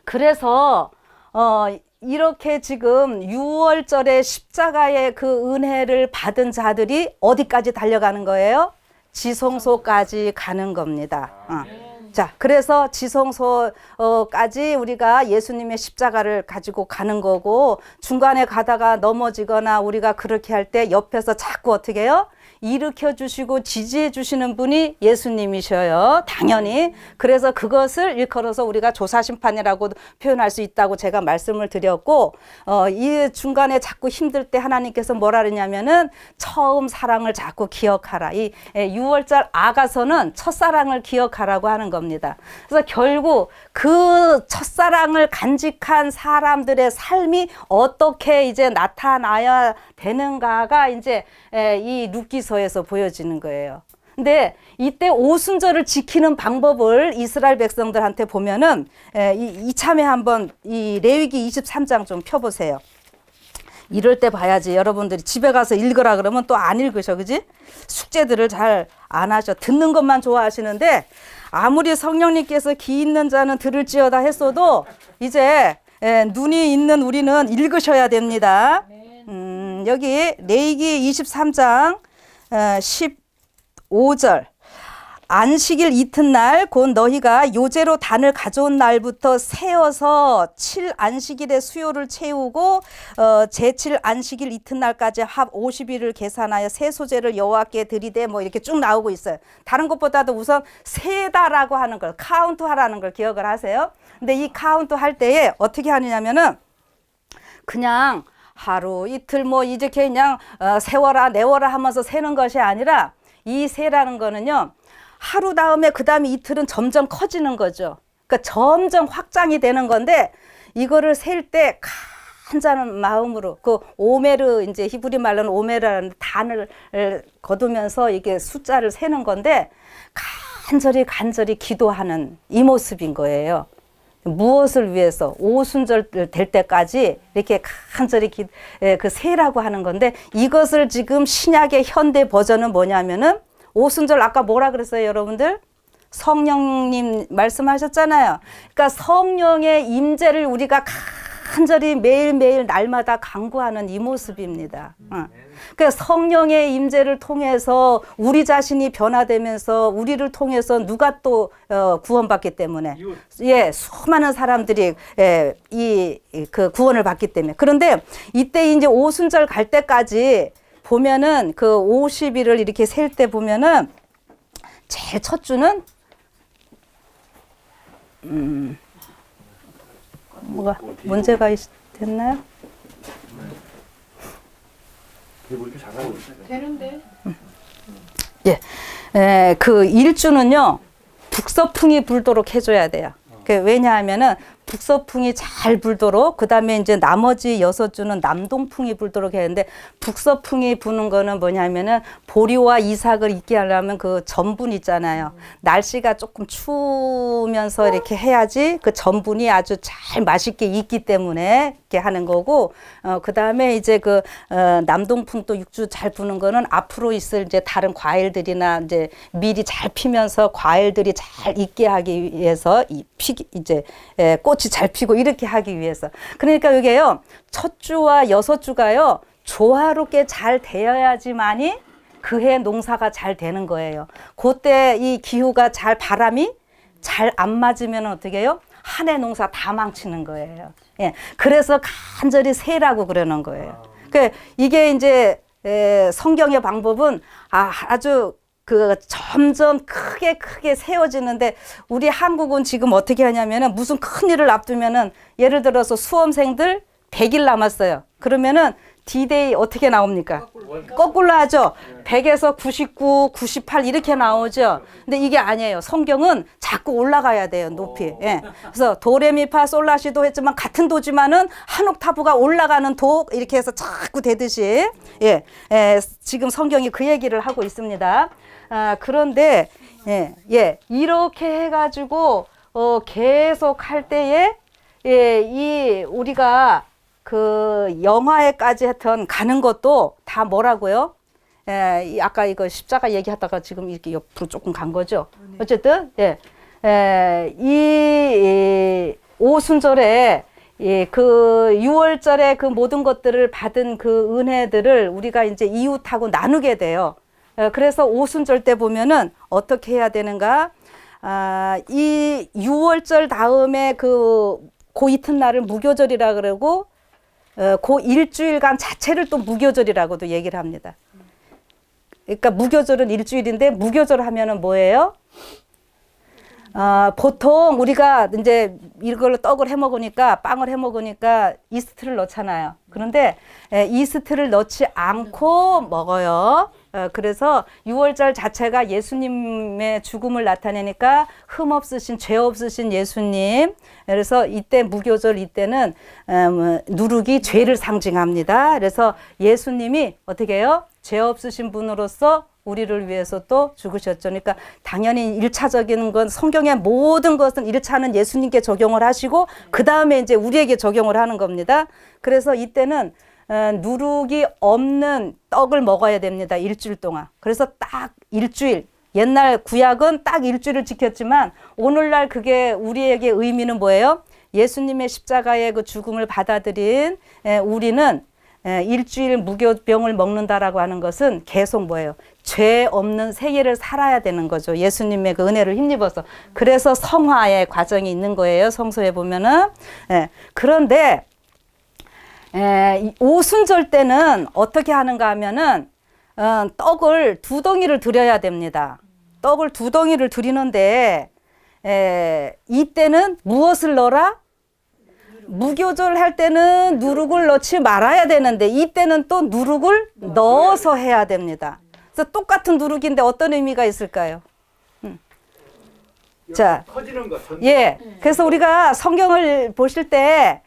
그래서 이렇게 지금 6월절에 십자가의 그 은혜를 받은 자들이 어디까지 달려가는 거예요? 지성소까지 가는 겁니다. 자, 그래서 지성소까지 우리가 예수님의 십자가를 가지고 가는 거고 중간에 가다가 넘어지거나 우리가 그렇게 할 때 옆에서 자꾸 어떻게 해요? 일으켜 주시고 지지해 주시는 분이 예수님이셔요. 당연히. 그래서 그것을 일컬어서 우리가 조사심판이라고 표현할 수 있다고 제가 말씀을 드렸고 이 중간에 자꾸 힘들 때 하나님께서 뭐라 그러냐면은 처음 사랑을 자꾸 기억하라. 이 6월절 아가서는 첫사랑을 기억하라고 하는 겁니다. 그래서 결국 그 첫사랑을 간직한 사람들의 삶이 어떻게 이제 나타나야 되는가가 이제 이 룻기서에서 보여지는 거예요. 근데 이때 오순절을 지키는 방법을 이스라엘 백성들한테 보면은 이참에 한번 이 레위기 23장 좀 펴보세요. 이럴 때 봐야지 여러분들이 집에 가서 읽으라 그러면 또 안 읽으셔, 그지? 숙제들을 잘 안 하셔. 듣는 것만 좋아하시는데 아무리 성령님께서 기 있는 자는 들을지어다 했어도 이제 눈이 있는 우리는 읽으셔야 됩니다. 여기 레위기 23장 15절 안식일 이튿날 곧 너희가 요제로 단을 가져온 날부터 세어서 7안식일의 수요를 채우고 제7 안식일 이튿날까지 합 50일을 계산하여 세소제를 여호와께 드리되 뭐 이렇게 쭉 나오고 있어요. 다른 것보다도 우선 세다라고 하는 걸 카운트하라는 걸 기억을 하세요. 근데 이 카운트 할 때에 어떻게 하느냐면은 그냥 하루 이틀 뭐 이제 그냥 세워라 내워라 하면서 세는 것이 아니라 이 세라는 거는요. 하루 다음에 그 다음에 이틀은 점점 커지는 거죠. 그러니까 점점 확장이 되는 건데 이거를 셀 때 간절한 마음으로 그 오메르 이제 히브리 말로는 오메르라는 단을 거두면서 이게 숫자를 세는 건데 간절히 기도하는 이 모습인 거예요. 무엇을 위해서 오순절 될 때까지 이렇게 간절히 그 세라고 하는 건데 이것을 지금 신약의 현대 버전은 뭐냐면은 오순절 아까 뭐라 그랬어요, 여러분들? 성령님 말씀하셨잖아요. 그러니까 성령의 임재를 우리가 간절히 매일매일 날마다 간구하는 이 모습입니다. 그러니까 성령의 임재를 통해서 우리 자신이 변화되면서 우리를 통해서 누가 또 구원받기 때문에 수많은 사람들이 그 구원을 받기 때문에 그런데 이때 이제 오순절 갈 때까지 보면은 그 50일을 이렇게 셀 때 보면은 제일 첫 주는 뭐가 문제가 됐나요? 되는데. 그 일주는요 북서풍이 불도록 해줘야 돼요. 왜냐하면은 북서풍이 잘 불도록 그 다음에 이제 나머지 6주는 남동풍이 불도록 해야 되는데 북서풍이 부는 거는 뭐냐면은 보리와 이삭을 익게 하려면 그 전분 있잖아요. 날씨가 조금 추우면서 이렇게 해야지 그 전분이 아주 잘 맛있게 익기 때문에 이렇게 하는 거고 그 다음에 이제 그 남동풍 또 6주 잘 부는 거는 앞으로 있을 이제 다른 과일들이나 이제 밀이 잘 피면서 과일들이 잘 익게 하기 위해서 이제 꽃이 잘 피고 이렇게 하기 위해서. 그러니까 이게요 첫 주와 6주가요 조화롭게 잘 되어야지만이 그해 농사가 잘 되는 거예요. 그때 이 기후가 잘 바람이 잘 안 맞으면 어떻게 해요? 한 해 농사 다 망치는 거예요. 그래서 간절히 세라고 그러는 거예요. 이게 이제 성경의 방법은 아주 그 점점 크게 세워지는데 우리 한국은 지금 어떻게 하냐면은 무슨 큰 일을 앞두면은 예를 들어서 수험생들 100일 남았어요. 그러면은 D-Day 어떻게 나옵니까? 거꾸로 하죠. 100에서 99, 98 이렇게 나오죠. 근데 이게 아니에요. 성경은 자꾸 올라가야 돼요. 높이. 그래서 도레미파 솔라시도 했지만 같은 도지만은 한 옥타브가 올라가는 도 이렇게 해서 자꾸 되듯이 지금 성경이 그 얘기를 하고 있습니다. 그런데 이렇게 해가지고 계속 할 때에 이 우리가 그 영화에까지 하여튼 가는 것도 다 뭐라고요? 아까 이거 십자가 얘기하다가 지금 이렇게 옆으로 조금 간 거죠. 어쨌든 이 오순절에 그 6월절에 그 모든 것들을 받은 그 은혜들을 우리가 이제 이웃하고 나누게 돼요. 그래서 오순절 때 보면은 어떻게 해야 되는가? 이 6월절 다음에 그 이튿날을 무교절이라 그러고 그 일주일간 자체를 또 무교절이라고도 얘기를 합니다. 그러니까 무교절은 일주일인데 무교절 하면은 뭐예요? 보통 우리가 이제 이걸로 떡을 해 먹으니까 빵을 해 먹으니까 이스트를 넣잖아요. 그런데 이스트를 넣지 않고 먹어요. 그래서 6월절 자체가 예수님의 죽음을 나타내니까 흠 없으신 죄 없으신 예수님. 그래서 이때 무교절 이때는 누룩이 죄를 상징합니다. 그래서 예수님이 어떻게 해요? 죄 없으신 분으로서 우리를 위해서 또 죽으셨죠. 그러니까 당연히 1차적인 건 성경의 모든 것은 1차는 예수님께 적용을 하시고 그 다음에 이제 우리에게 적용을 하는 겁니다. 그래서 이때는 누룩이 없는 떡을 먹어야 됩니다. 일주일 동안. 그래서 딱 일주일 옛날 구약은 딱 일주일을 지켰지만 오늘날 그게 우리에게 의미는 뭐예요? 예수님의 십자가의 그 죽음을 받아들인 우리는 일주일 무교병을 먹는다라고 하는 것은 계속 뭐예요? 죄 없는 세계를 살아야 되는 거죠. 예수님의 그 은혜를 힘입어서. 그래서 성화의 과정이 있는 거예요. 성서에 보면은. 그런데 오순절 때는 어떻게 하는가 하면은 떡을 2덩이를 드려야 됩니다. 떡을 2덩이를 드리는데 이때는 무엇을 넣어라? 무교절 할 때는 누룩을 넣지 말아야 되는데 이때는 또 누룩을 넣어서 해야 됩니다. 그래서 똑같은 누룩인데 어떤 의미가 있을까요? 자, 터지는 거. 예. 그래서 우리가 성경을 보실 때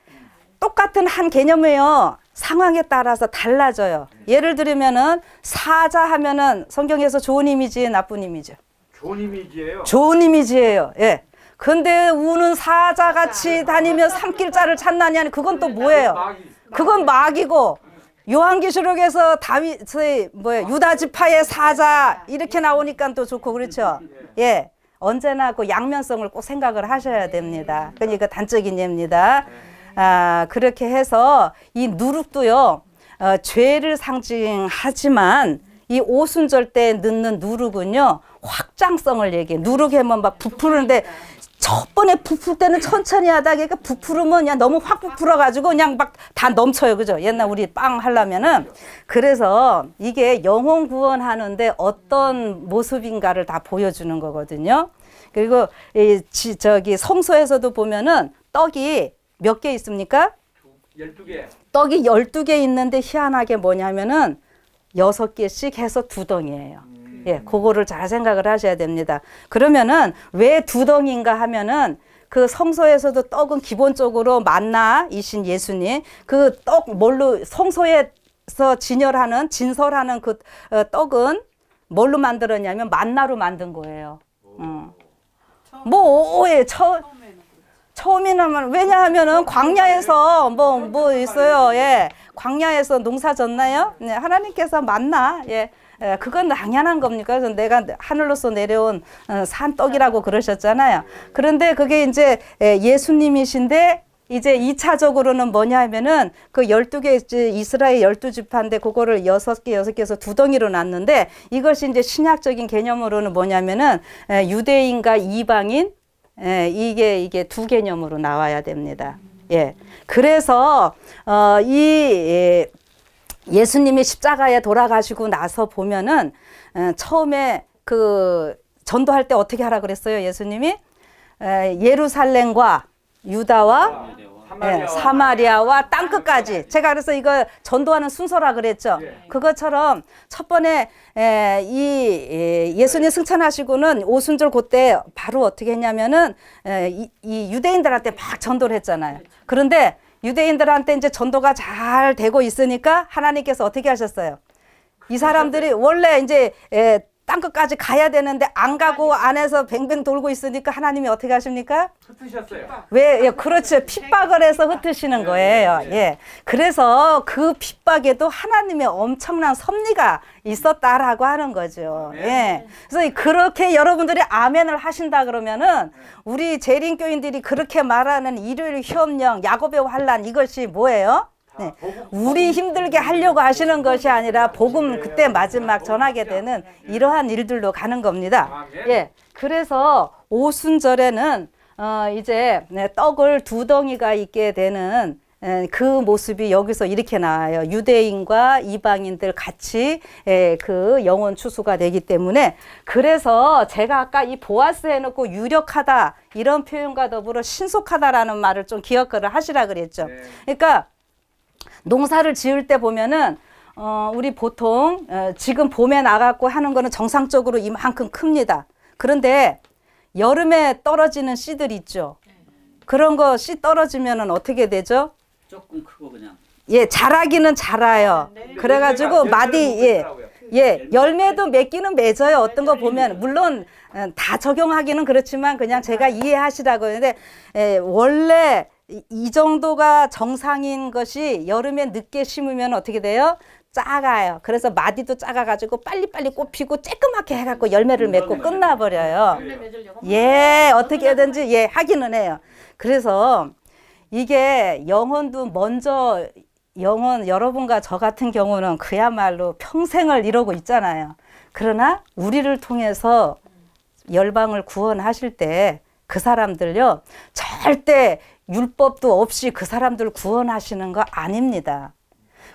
똑같은 한 개념이에요. 상황에 따라서 달라져요. 예를 들면은 사자 하면은 성경에서 좋은 이미지, 나쁜 이미지. 좋은 이미지예요. 좋은 이미지예요. 예. 근데 우는 사자같이 다니며 산길자를 찾나니 그건 또 뭐예요? 그건 마귀고 요한계시록에서 다윗의 유다 지파의 사자 이렇게 나오니까 또 좋고 그렇죠. 예. 언제나 그 양면성을 꼭 생각을 하셔야 됩니다. 그러니까 단적인 예입니다. 그렇게 해서 이 누룩도요, 죄를 상징하지만 이 오순절 때 넣는 누룩은요, 확장성을 얘기해. 누룩하면 막 부푸르는데 첫 번에 부풀 때는 천천히 하다가 그러니까 부풀으면 그냥 너무 확 부풀어가지고 그냥 막 다 넘쳐요. 그죠? 옛날 우리 빵 하려면은. 그래서 이게 영혼 구원하는데 어떤 모습인가를 다 보여주는 거거든요. 그리고 저기 성소에서도 보면은 떡이 몇 개 있습니까? 12개. 떡이 12개 있는데 희한하게 뭐냐면은 6개씩 해서 2덩이예요. 예, 그거를 잘 생각을 하셔야 됩니다. 그러면은 왜 2덩이인가 하면은 그 성소에서도 떡은 기본적으로 만나이신 예수님 그 떡 뭘로 성소에서 진설하는 그 떡은 뭘로 만들었냐면 만나로 만든 거예요. 처음에는 왜냐하면은 광야에서 뭐 있어요. 예. 광야에서 농사 졌나요? 네, 하나님께서 만나. 예. 그건 당연한 겁니까? 그래서 내가 하늘로서 내려온 산떡이라고 그러셨잖아요. 그런데 그게 이제 예수님이신데 이제 2차적으로는 뭐냐 하면은 그 12개 이스라엘 12지파인데 그거를 6개에서 2덩이로 놨는데 이것이 이제 신약적인 개념으로는 뭐냐면은 유대인과 이방인 이게 두 개념으로 나와야 됩니다. 예. 그래서 예수님이 십자가에 돌아가시고 나서 보면은 처음에 그 전도할 때 어떻게 하라 그랬어요? 예수님이 예루살렘과 유다와 사마리아와 땅끝까지. 제가 그래서 이거 전도하는 순서라 그랬죠. 그것처럼 첫 번에 예수님 승천하시고는 오순절 그때 바로 어떻게 했냐면은 이 유대인들한테 막 전도를 했잖아요. 그런데 유대인들한테 이제 전도가 잘 되고 있으니까 하나님께서 어떻게 하셨어요? 이 사람들이 원래 이제 땅끝까지 가야 되는데 안 가고 안에서 뱅뱅 돌고 있으니까 하나님이 어떻게 하십니까? 흩으셨어요. 왜? 예, 그렇죠. 핍박을 해서 흩으시는 거예요. 예. 그래서 그 핍박에도 하나님의 엄청난 섭리가 있었다라고 하는 거죠. 예. 그래서 그렇게 여러분들이 아멘을 하신다 그러면은 우리 재림교인들이 그렇게 말하는 일요일 휴업령, 야곱의 환란 이것이 뭐예요? 네. 우리 힘들게 하려고 하시는 것이 아니라 복음 그때 마지막 전하게 되는 이러한 일들로 가는 겁니다. 예. 그래서 오순절에는 이제 떡을 2덩이가 있게 되는 그 모습이 여기서 이렇게 나와요. 유대인과 이방인들 같이 그 영혼 추수가 되기 때문에 그래서 제가 아까 이 보아스 해놓고 유력하다 이런 표현과 더불어 신속하다라는 말을 좀 기억을 하시라 그랬죠. 그러니까 농사를 지을 때 보면은 우리 보통 지금 봄에 나가고 하는 거는 정상적으로 이만큼 큽니다. 그런데 여름에 떨어지는 씨들 있죠. 그런 거 씨 떨어지면은 어떻게 되죠? 조금 크고 그냥. 예, 자라기는 자라요. 그래가지고 열매도 맺기는 맺어요. 어떤 거 보면 물론 다 적용하기는 그렇지만 그냥 제가 이해하시라고 했는데 원래 이 정도가 정상인 것이 여름에 늦게 심으면 어떻게 돼요? 작아요. 그래서 마디도 작아가지고 빨리빨리 꽃피고 쬐끄맣게 해갖고 열매를 맺고 끝나버려요. 예, 어떻게 하든지 예 하기는 해요. 그래서 이게 영혼도 먼저 영혼 여러분과 저 같은 경우는 그야말로 평생을 이러고 있잖아요. 그러나 우리를 통해서 열방을 구원하실 때 그 사람들요 절대 율법도 없이 그 사람들 구원하시는 거 아닙니다.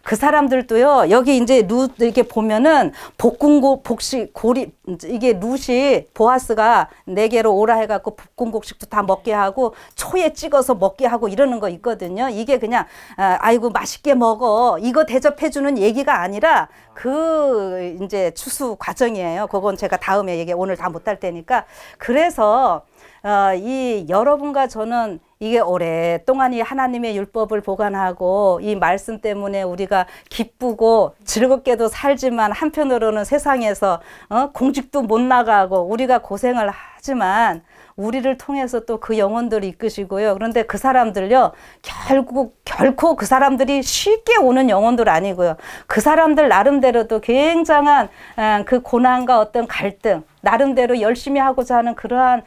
그 사람들도요 여기 이제 룻 이렇게 보면은 복식 고리 이게 룻이 보아스가 내게로 오라 해갖고 볶음곡식도 다 먹게 하고 초에 찍어서 먹게 하고 이러는 거 있거든요. 이게 그냥 아이고 맛있게 먹어 이거 대접해주는 얘기가 아니라 그 이제 추수 과정이에요. 그건 제가 다음에 얘기 오늘 다 못할 테니까. 그래서 이 여러분과 저는 이게 오랫동안 이 하나님의 율법을 보관하고 이 말씀 때문에 우리가 기쁘고 즐겁게도 살지만 한편으로는 세상에서 공직도 못 나가고 우리가 고생을 하지만 우리를 통해서 또 그 영혼들을 이끄시고요. 그런데 그 사람들요, 결코 그 사람들이 쉽게 오는 영혼들 아니고요. 그 사람들 나름대로도 굉장한 그 고난과 어떤 갈등, 나름대로 열심히 하고자 하는 그러한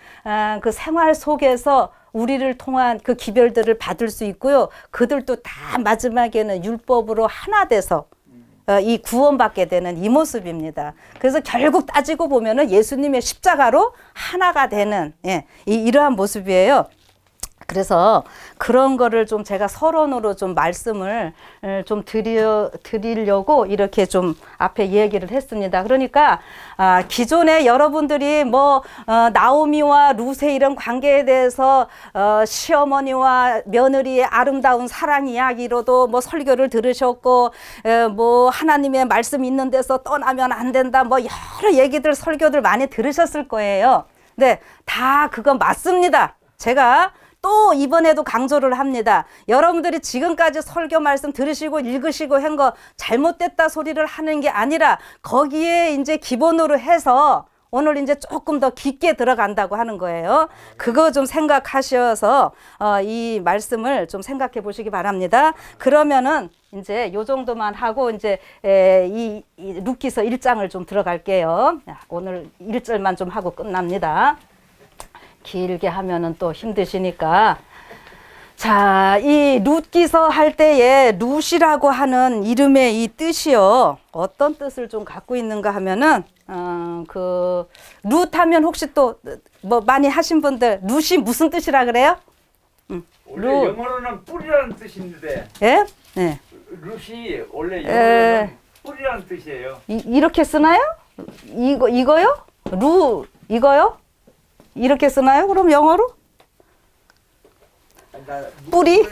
그 생활 속에서 우리를 통한 그 기별들을 받을 수 있고요. 그들도 다 마지막에는 율법으로 하나 돼서 이 구원받게 되는 이 모습입니다. 그래서 결국 따지고 보면은 예수님의 십자가로 하나가 되는 이러한 모습이에요. 그래서 그런 거를 좀 제가 서론으로 좀 말씀을 좀 드리려고 이렇게 좀 앞에 얘기를 했습니다. 그러니까 기존에 여러분들이 뭐 나오미와 룻의 이런 관계에 대해서 시어머니와 며느리의 아름다운 사랑 이야기로도 뭐 설교를 들으셨고 뭐 하나님의 말씀 있는 데서 떠나면 안 된다 뭐 여러 얘기들 설교들 많이 들으셨을 거예요. 네, 다 그건 맞습니다. 제가 또 이번에도 강조를 합니다. 여러분들이 지금까지 설교 말씀 들으시고 읽으시고 한 거 잘못됐다 소리를 하는 게 아니라 거기에 이제 기본으로 해서 오늘 이제 조금 더 깊게 들어간다고 하는 거예요. 그거 좀 생각하셔서 이 말씀을 좀 생각해 보시기 바랍니다. 그러면은 이제 요 정도만 하고 이제 이 룻기서 1장을 좀 들어갈게요. 오늘 1절만 좀 하고 끝납니다. 길게 하면은 또 힘드시니까. 자, 이 룻기서 할 때에 룻이라고 하는 이름의 이 뜻이요. 어떤 뜻을 좀 갖고 있는가 하면은 그 룻 하면 혹시 또 뭐 많이 하신 분들 룻이 무슨 뜻이라 그래요? 원래 영어로는 뿌리라는 뜻인데. 예? 네. 룻이 원래 영어로는 뿌리라는 뜻이에요. 이렇게 쓰나요? 이거요? 이거요? 이렇게 쓰나요? 그럼 영어로? 뿌리?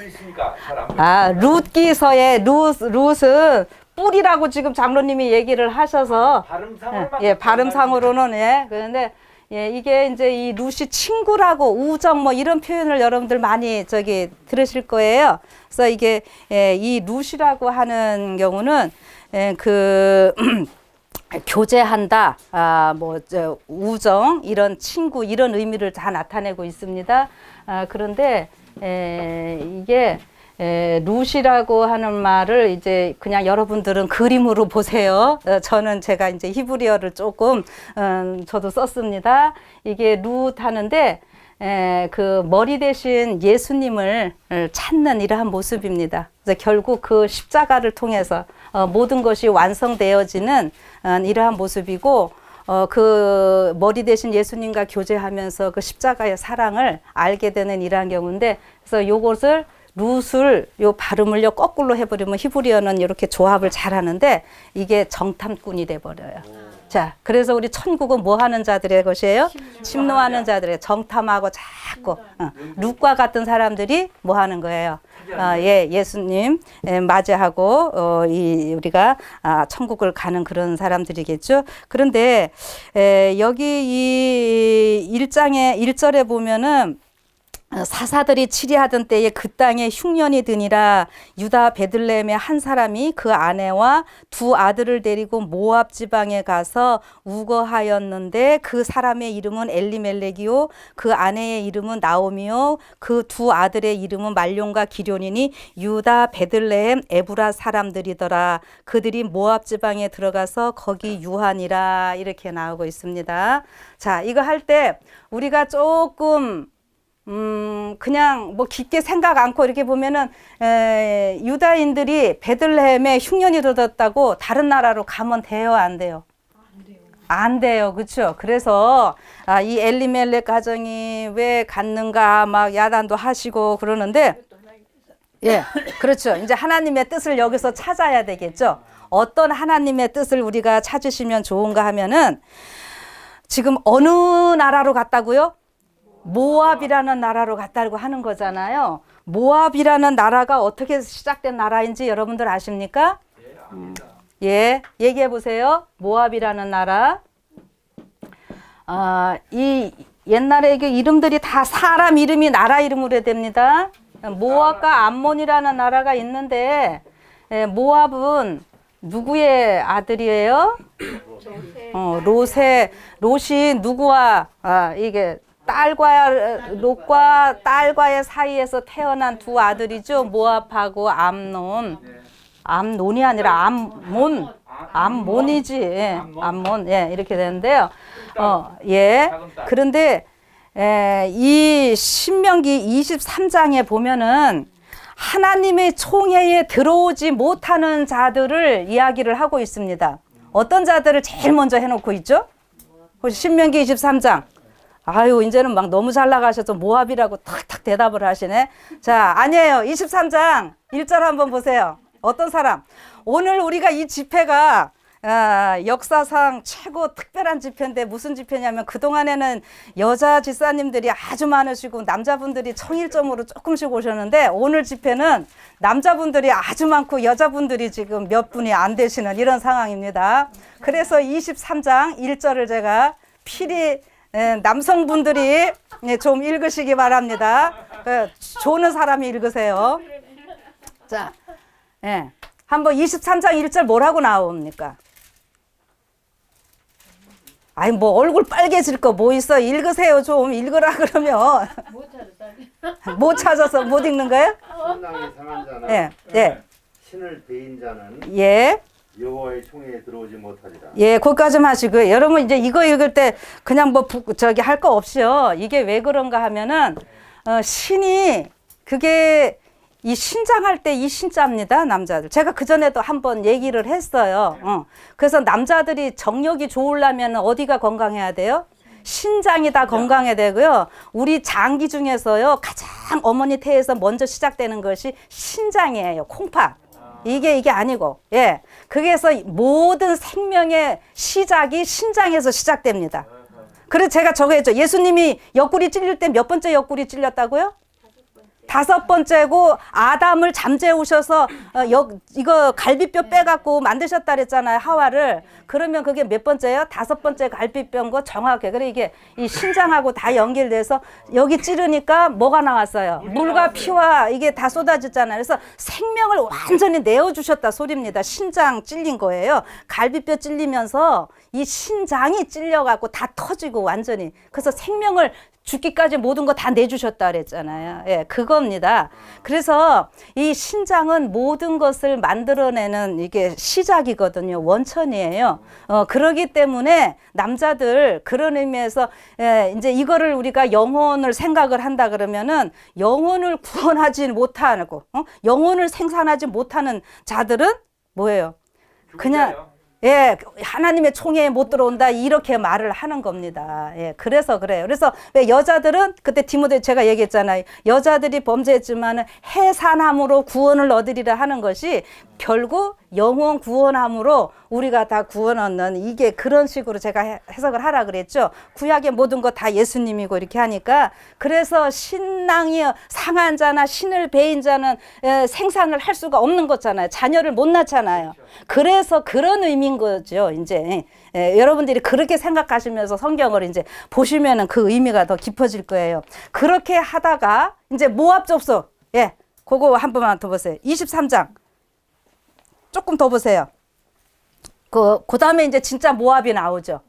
룻기서의 룻은 뿌리라고 지금 장로님이 얘기를 하셔서 발음상으로는 그런데 이게 이제 이 룻이 친구라고 우정 뭐 이런 표현을 여러분들 많이 들으실 거예요. 그래서 이게 이 룻이라고 하는 경우는 그 교제한다, 우정, 이런 친구, 이런 의미를 다 나타내고 있습니다. 그런데, 이게, 룻이라고 하는 말을 이제 그냥 여러분들은 그림으로 보세요. 저는 제가 이제 히브리어를 조금, 저도 썼습니다. 이게 룻 하는데, 그 머리 대신 예수님을 찾는 이러한 모습입니다. 그래서 결국 그 십자가를 통해서 모든 것이 완성되어지는 이러한 모습이고, 그 머리 대신 예수님과 교제하면서 그 십자가의 사랑을 알게 되는 이러한 경우인데, 그래서 요것을 룻을 요 발음을요 거꾸로 해버리면 히브리어는 이렇게 조합을 잘 하는데 이게 정탐꾼이 돼버려요. 자, 그래서 우리 천국은 뭐 하는 자들의 것이에요? 침노하는 자들의 정탐하고 자꾸 룻과 같은 사람들이 뭐 하는 거예요? 예수님 맞이하고 우리가 천국을 가는 그런 사람들이겠죠. 그런데 여기 이 1장의 1절에 보면은 사사들이 치리하던 때에 그 땅에 흉년이 드니라. 유다 베들레헴의 한 사람이 그 아내와 두 아들을 데리고 모압 지방에 가서 우거하였는데 그 사람의 이름은 엘리멜렉이요 그 아내의 이름은 나오미요 그 두 아들의 이름은 말론과 기런이니 유다 베들레헴 에브라 사람들이더라. 그들이 모압 지방에 들어가서 거기 유하니라. 이렇게 나오고 있습니다. 자, 이거 할 때 우리가 조금 그냥 뭐 깊게 생각 않고 이렇게 보면은 유다인들이 베들레헴에 흉년이 돋았다고 다른 나라로 가면 돼요, 안 돼요? 안 돼요, 그렇죠? 그래서 이 엘리멜렉 가정이 왜 갔는가 막 야단도 하시고 그러는데, 예, 그렇죠. 이제 하나님의 뜻을 여기서 찾아야 되겠죠. 어떤 하나님의 뜻을 우리가 찾으시면 좋은가 하면은 지금 어느 나라로 갔다고요? 모압이라는 나라로 갔다고 하는 거잖아요. 모압이라는 나라가 어떻게 시작된 나라인지 여러분들 아십니까? 예, 얘기해 보세요. 모압이라는 나라. 이 옛날에 그 이름들이 다 사람 이름이 나라 이름으로 됩니다. 모압과 암몬이라는 나라가 있는데, 모압은 누구의 아들이에요? 롯이 누구와 이게 롯과 딸과의 사이에서 태어난 두 아들이죠. 모압하고 암논이 아니라 암몬이지. 예, 암몬. 예, 이렇게 되는데요. 예. 그런데 이 신명기 23장에 보면은 하나님의 총회에 들어오지 못하는 자들을 이야기를 하고 있습니다. 어떤 자들을 제일 먼저 해놓고 있죠? 신명기 23장. 아유, 이제는 막 너무 잘 나가셔서 모압이라고 탁탁 대답을 하시네. 자, 아니에요. 23장 1절 한번 보세요. 어떤 사람? 오늘 우리가 이 집회가 역사상 최고 특별한 집회인데 무슨 집회냐면 그동안에는 여자 집사님들이 아주 많으시고 남자분들이 청일점으로 조금씩 오셨는데 오늘 집회는 남자분들이 아주 많고 여자분들이 지금 몇 분이 안 되시는 이런 상황입니다. 그래서 23장 1절을 제가 필히 남성분들이 좀 읽으시기 바랍니다. 좋은 사람이 읽으세요. 자, 한번 23장 1절 뭐라고 나옵니까? 아니 뭐 얼굴 빨개질 거 뭐 있어? 읽으세요. 좀 읽으라 그러면 못 찾아서 못 읽는 거예요? 신랑이 상한 자는 신을 배인 자는 여호와의 총회에 들어오지 못하리라. 예, 거기까지만 하시고요. 여러분 이제 이거 읽을 때 그냥 뭐 저기 할 거 없이요. 이게 왜 그런가 하면은 신이 그게 이 신장할 때 이 신자입니다. 남자들. 제가 그전에도 한번 얘기를 했어요. 그래서 남자들이 정력이 좋으려면 어디가 건강해야 돼요? 신장이 다 건강해야 되고요. 우리 장기 중에서요. 가장 어머니 태에서 먼저 시작되는 것이 신장이에요. 콩팥. 이게 아니고. 예. 그래서 모든 생명의 시작이 신장에서 시작됩니다. 그래서 제가 저거 했죠. 예수님이 옆구리 찔릴 때 몇 번째 옆구리 찔렸다고요? 5번째고 아담을 잠재우셔서 이거 갈비뼈 빼갖고 만드셨다 그랬잖아요. 하와를. 그러면 그게 몇 번째예요? 5번째 갈비뼈인 거 정확해. 그래 이게 이 신장하고 다 연결돼서 여기 찌르니까 뭐가 나왔어요? 물과 피와 이게 다 쏟아졌잖아요. 그래서 생명을 완전히 내어주셨다 소리입니다. 신장 찔린 거예요. 갈비뼈 찔리면서 이 신장이 찔려갖고 다 터지고 완전히. 그래서 생명을 죽기까지 모든 거 다 내주셨다 그랬잖아요. 예, 그겁니다. 그래서 이 신장은 모든 것을 만들어내는 이게 시작이거든요. 원천이에요. 그러기 때문에 남자들 그런 의미에서 이제 이거를 우리가 영혼을 생각을 한다 그러면은 영혼을 구원하지 못하고 영혼을 생산하지 못하는 자들은 뭐예요? 그냥 하나님의 총회에 못 들어온다 이렇게 말을 하는 겁니다. 그래서 그래요. 그래서 왜 여자들은 그때 디모데 제가 얘기했잖아요. 여자들이 범죄했지만 해산함으로 구원을 얻으리라 하는 것이 결국 영혼 구원함으로 우리가 다 구원 얻는 이게 그런 식으로 제가 해석을 하라 그랬죠. 구약의 모든 것 다 예수님이고 이렇게 하니까 그래서 신랑이 상한 자나 신을 베인 자는 생산을 할 수가 없는 거잖아요. 자녀를 못 낳잖아요. 그래서 그런 의미인 거죠. 이제 여러분들이 그렇게 생각하시면서 성경을 이제 보시면은 그 의미가 더 깊어질 거예요. 그렇게 하다가 이제 모압 족속, 예, 그거 한 번만 더 보세요. 23장 조금 더 보세요. 그 다음에 이제 진짜 모압이 나오죠.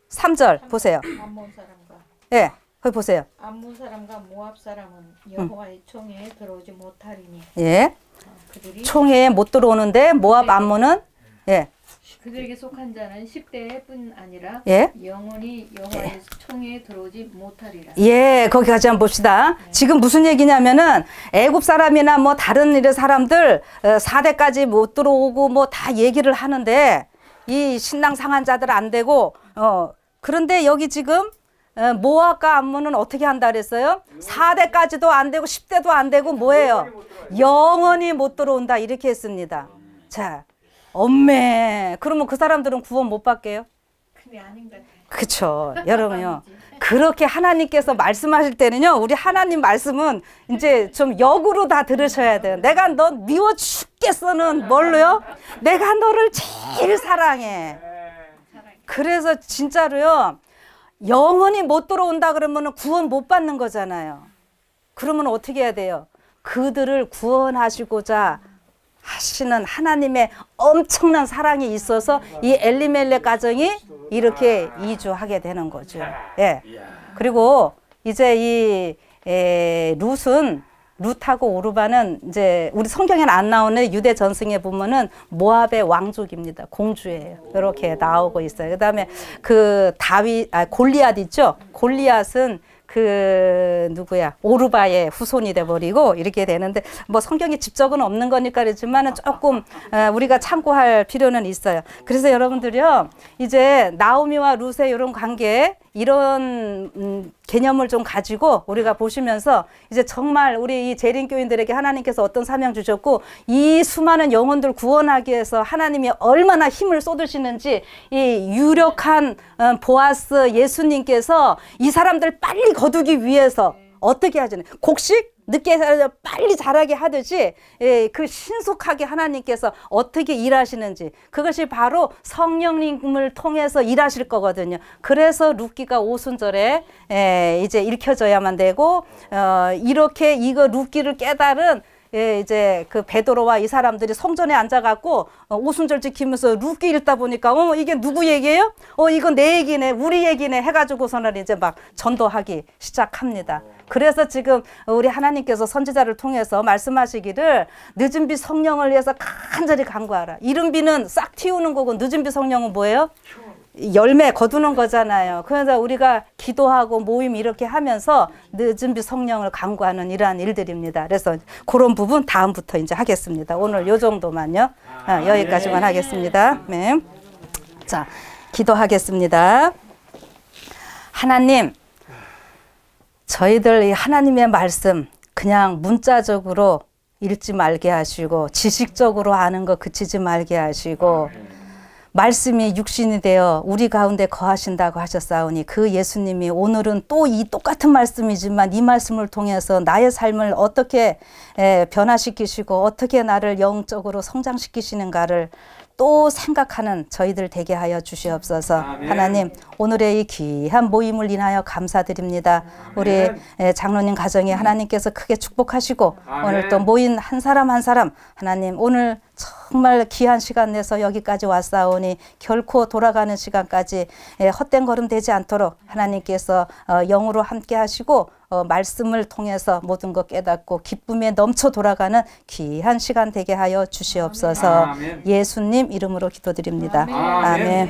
3절 보세요. 암몬 사람과 예, 거기 보세요. 암몬 사람과 모압 사람은 여호와의 총회에 들어오지 못하리니 예, 그들이 총회에 못 들어오는데 모압 암몬은 예, 그들에게 속한 자는 10대뿐 아니라 예. 영원히 여호와의 총회에 들어오지 못하리라. 예, 거기까지 한번 봅시다. 지금 무슨 얘기냐면은 애굽 사람이나 뭐 다른 이런 사람들 4대까지 못 들어오고 뭐 다 얘기를 하는데 이 신랑 상한 자들 안 되고 그런데 여기 지금 모압과 암몬은 어떻게 한다 그랬어요? 4대까지도 안 되고 10대도 안 되고 뭐예요? 영원히 못 들어온다 이렇게 했습니다. 자, 엄매. 그러면 그 사람들은 구원 못 받게요? 그게 아닌 것 같아요. 그렇죠. 여러분요. 그렇게 하나님께서 말씀하실 때는요. 우리 하나님 말씀은 이제 좀 역으로 다 들으셔야 돼요. 내가 너 미워 죽겠어는 뭘로요? 내가 너를 제일 사랑해. 그래서 진짜로요. 영원히 못 들어온다 그러면 구원 못 받는 거잖아요. 그러면 어떻게 해야 돼요? 그들을 구원하시고자 하시는 하나님의 엄청난 사랑이 있어서 이 엘리멜렉 가정이 이렇게 이주하게 되는 거죠. 예. 그리고 이제 이 룻하고 오르바는 이제 우리 성경에는 안 나오는 유대 전승에 보면은 모압의 왕족입니다. 공주예요. 이렇게 나오고 있어요. 그다음에 그 골리앗 있죠? 골리앗은 그 누구야 오르바의 후손이 돼버리고 이렇게 되는데 뭐 성경에 직접은 없는 거니까 그렇지만은 조금 우리가 참고할 필요는 있어요. 그래서 여러분들이요 이제 나오미와 룻의 이런 관계 이런 개념을 좀 가지고 우리가 보시면서 이제 정말 우리 이 재림교인들에게 하나님께서 어떤 사명 주셨고 이 수많은 영혼들 구원하기 위해서 하나님이 얼마나 힘을 쏟으시는지 이 유력한 보아스 예수님께서 이 사람들 빨리 거두기 위해서 어떻게 하잖아요. 곡식 늦게 빨리 자라게 하듯이 그 신속하게 하나님께서 어떻게 일하시는지 그것이 바로 성령님을 통해서 일하실 거거든요. 그래서 룻기가 오순절에 이제 읽혀져야만 되고 이렇게 이거 룻기를 깨달은 이제 그 베드로와 이 사람들이 성전에 앉아갖고 오순절 지키면서 룻기 읽다 보니까 이게 누구 얘기예요? 이건 내 얘기네, 우리 얘기네 해가지고서는 이제 막 전도하기 시작합니다. 그래서 지금 우리 하나님께서 선지자를 통해서 말씀하시기를 늦은 비 성령을 위해서 간절히 간구하라. 이른 비는 싹 틔우는 거고 늦은 비 성령은 뭐예요? 열매 거두는 거잖아요. 그래서 우리가 기도하고 모임 이렇게 하면서 늦은 비 성령을 간구하는 이러한 일들입니다. 그래서 그런 부분 다음부터 이제 하겠습니다. 오늘 요 정도만요. 여기까지만 하겠습니다. 네. 자, 기도하겠습니다. 하나님, 저희들 이 하나님의 말씀 그냥 문자적으로 읽지 말게 하시고 지식적으로 아는 거 그치지 말게 하시고 말씀이 육신이 되어 우리 가운데 거하신다고 하셨사오니 그 예수님이 오늘은 또 이 똑같은 말씀이지만 이 말씀을 통해서 나의 삶을 어떻게 변화시키시고 어떻게 나를 영적으로 성장시키시는가를 또 생각하는 저희들 되게 하여 주시옵소서. 아멘. 하나님 오늘의 이 귀한 모임을 인하여 감사드립니다. 우리 장로님 가정에 하나님께서 크게 축복하시고 아멘. 오늘 또 모인 한 사람 한 사람 하나님 오늘 정말 귀한 시간 내서 여기까지 왔사오니 결코 돌아가는 시간까지 헛된 걸음 되지 않도록 하나님께서 영으로 함께 하시고 말씀을 통해서 모든 것 깨닫고 기쁨에 넘쳐 돌아가는 귀한 시간 되게 하여 주시옵소서. 아멘. 예수님 이름으로 기도드립니다. 아멘.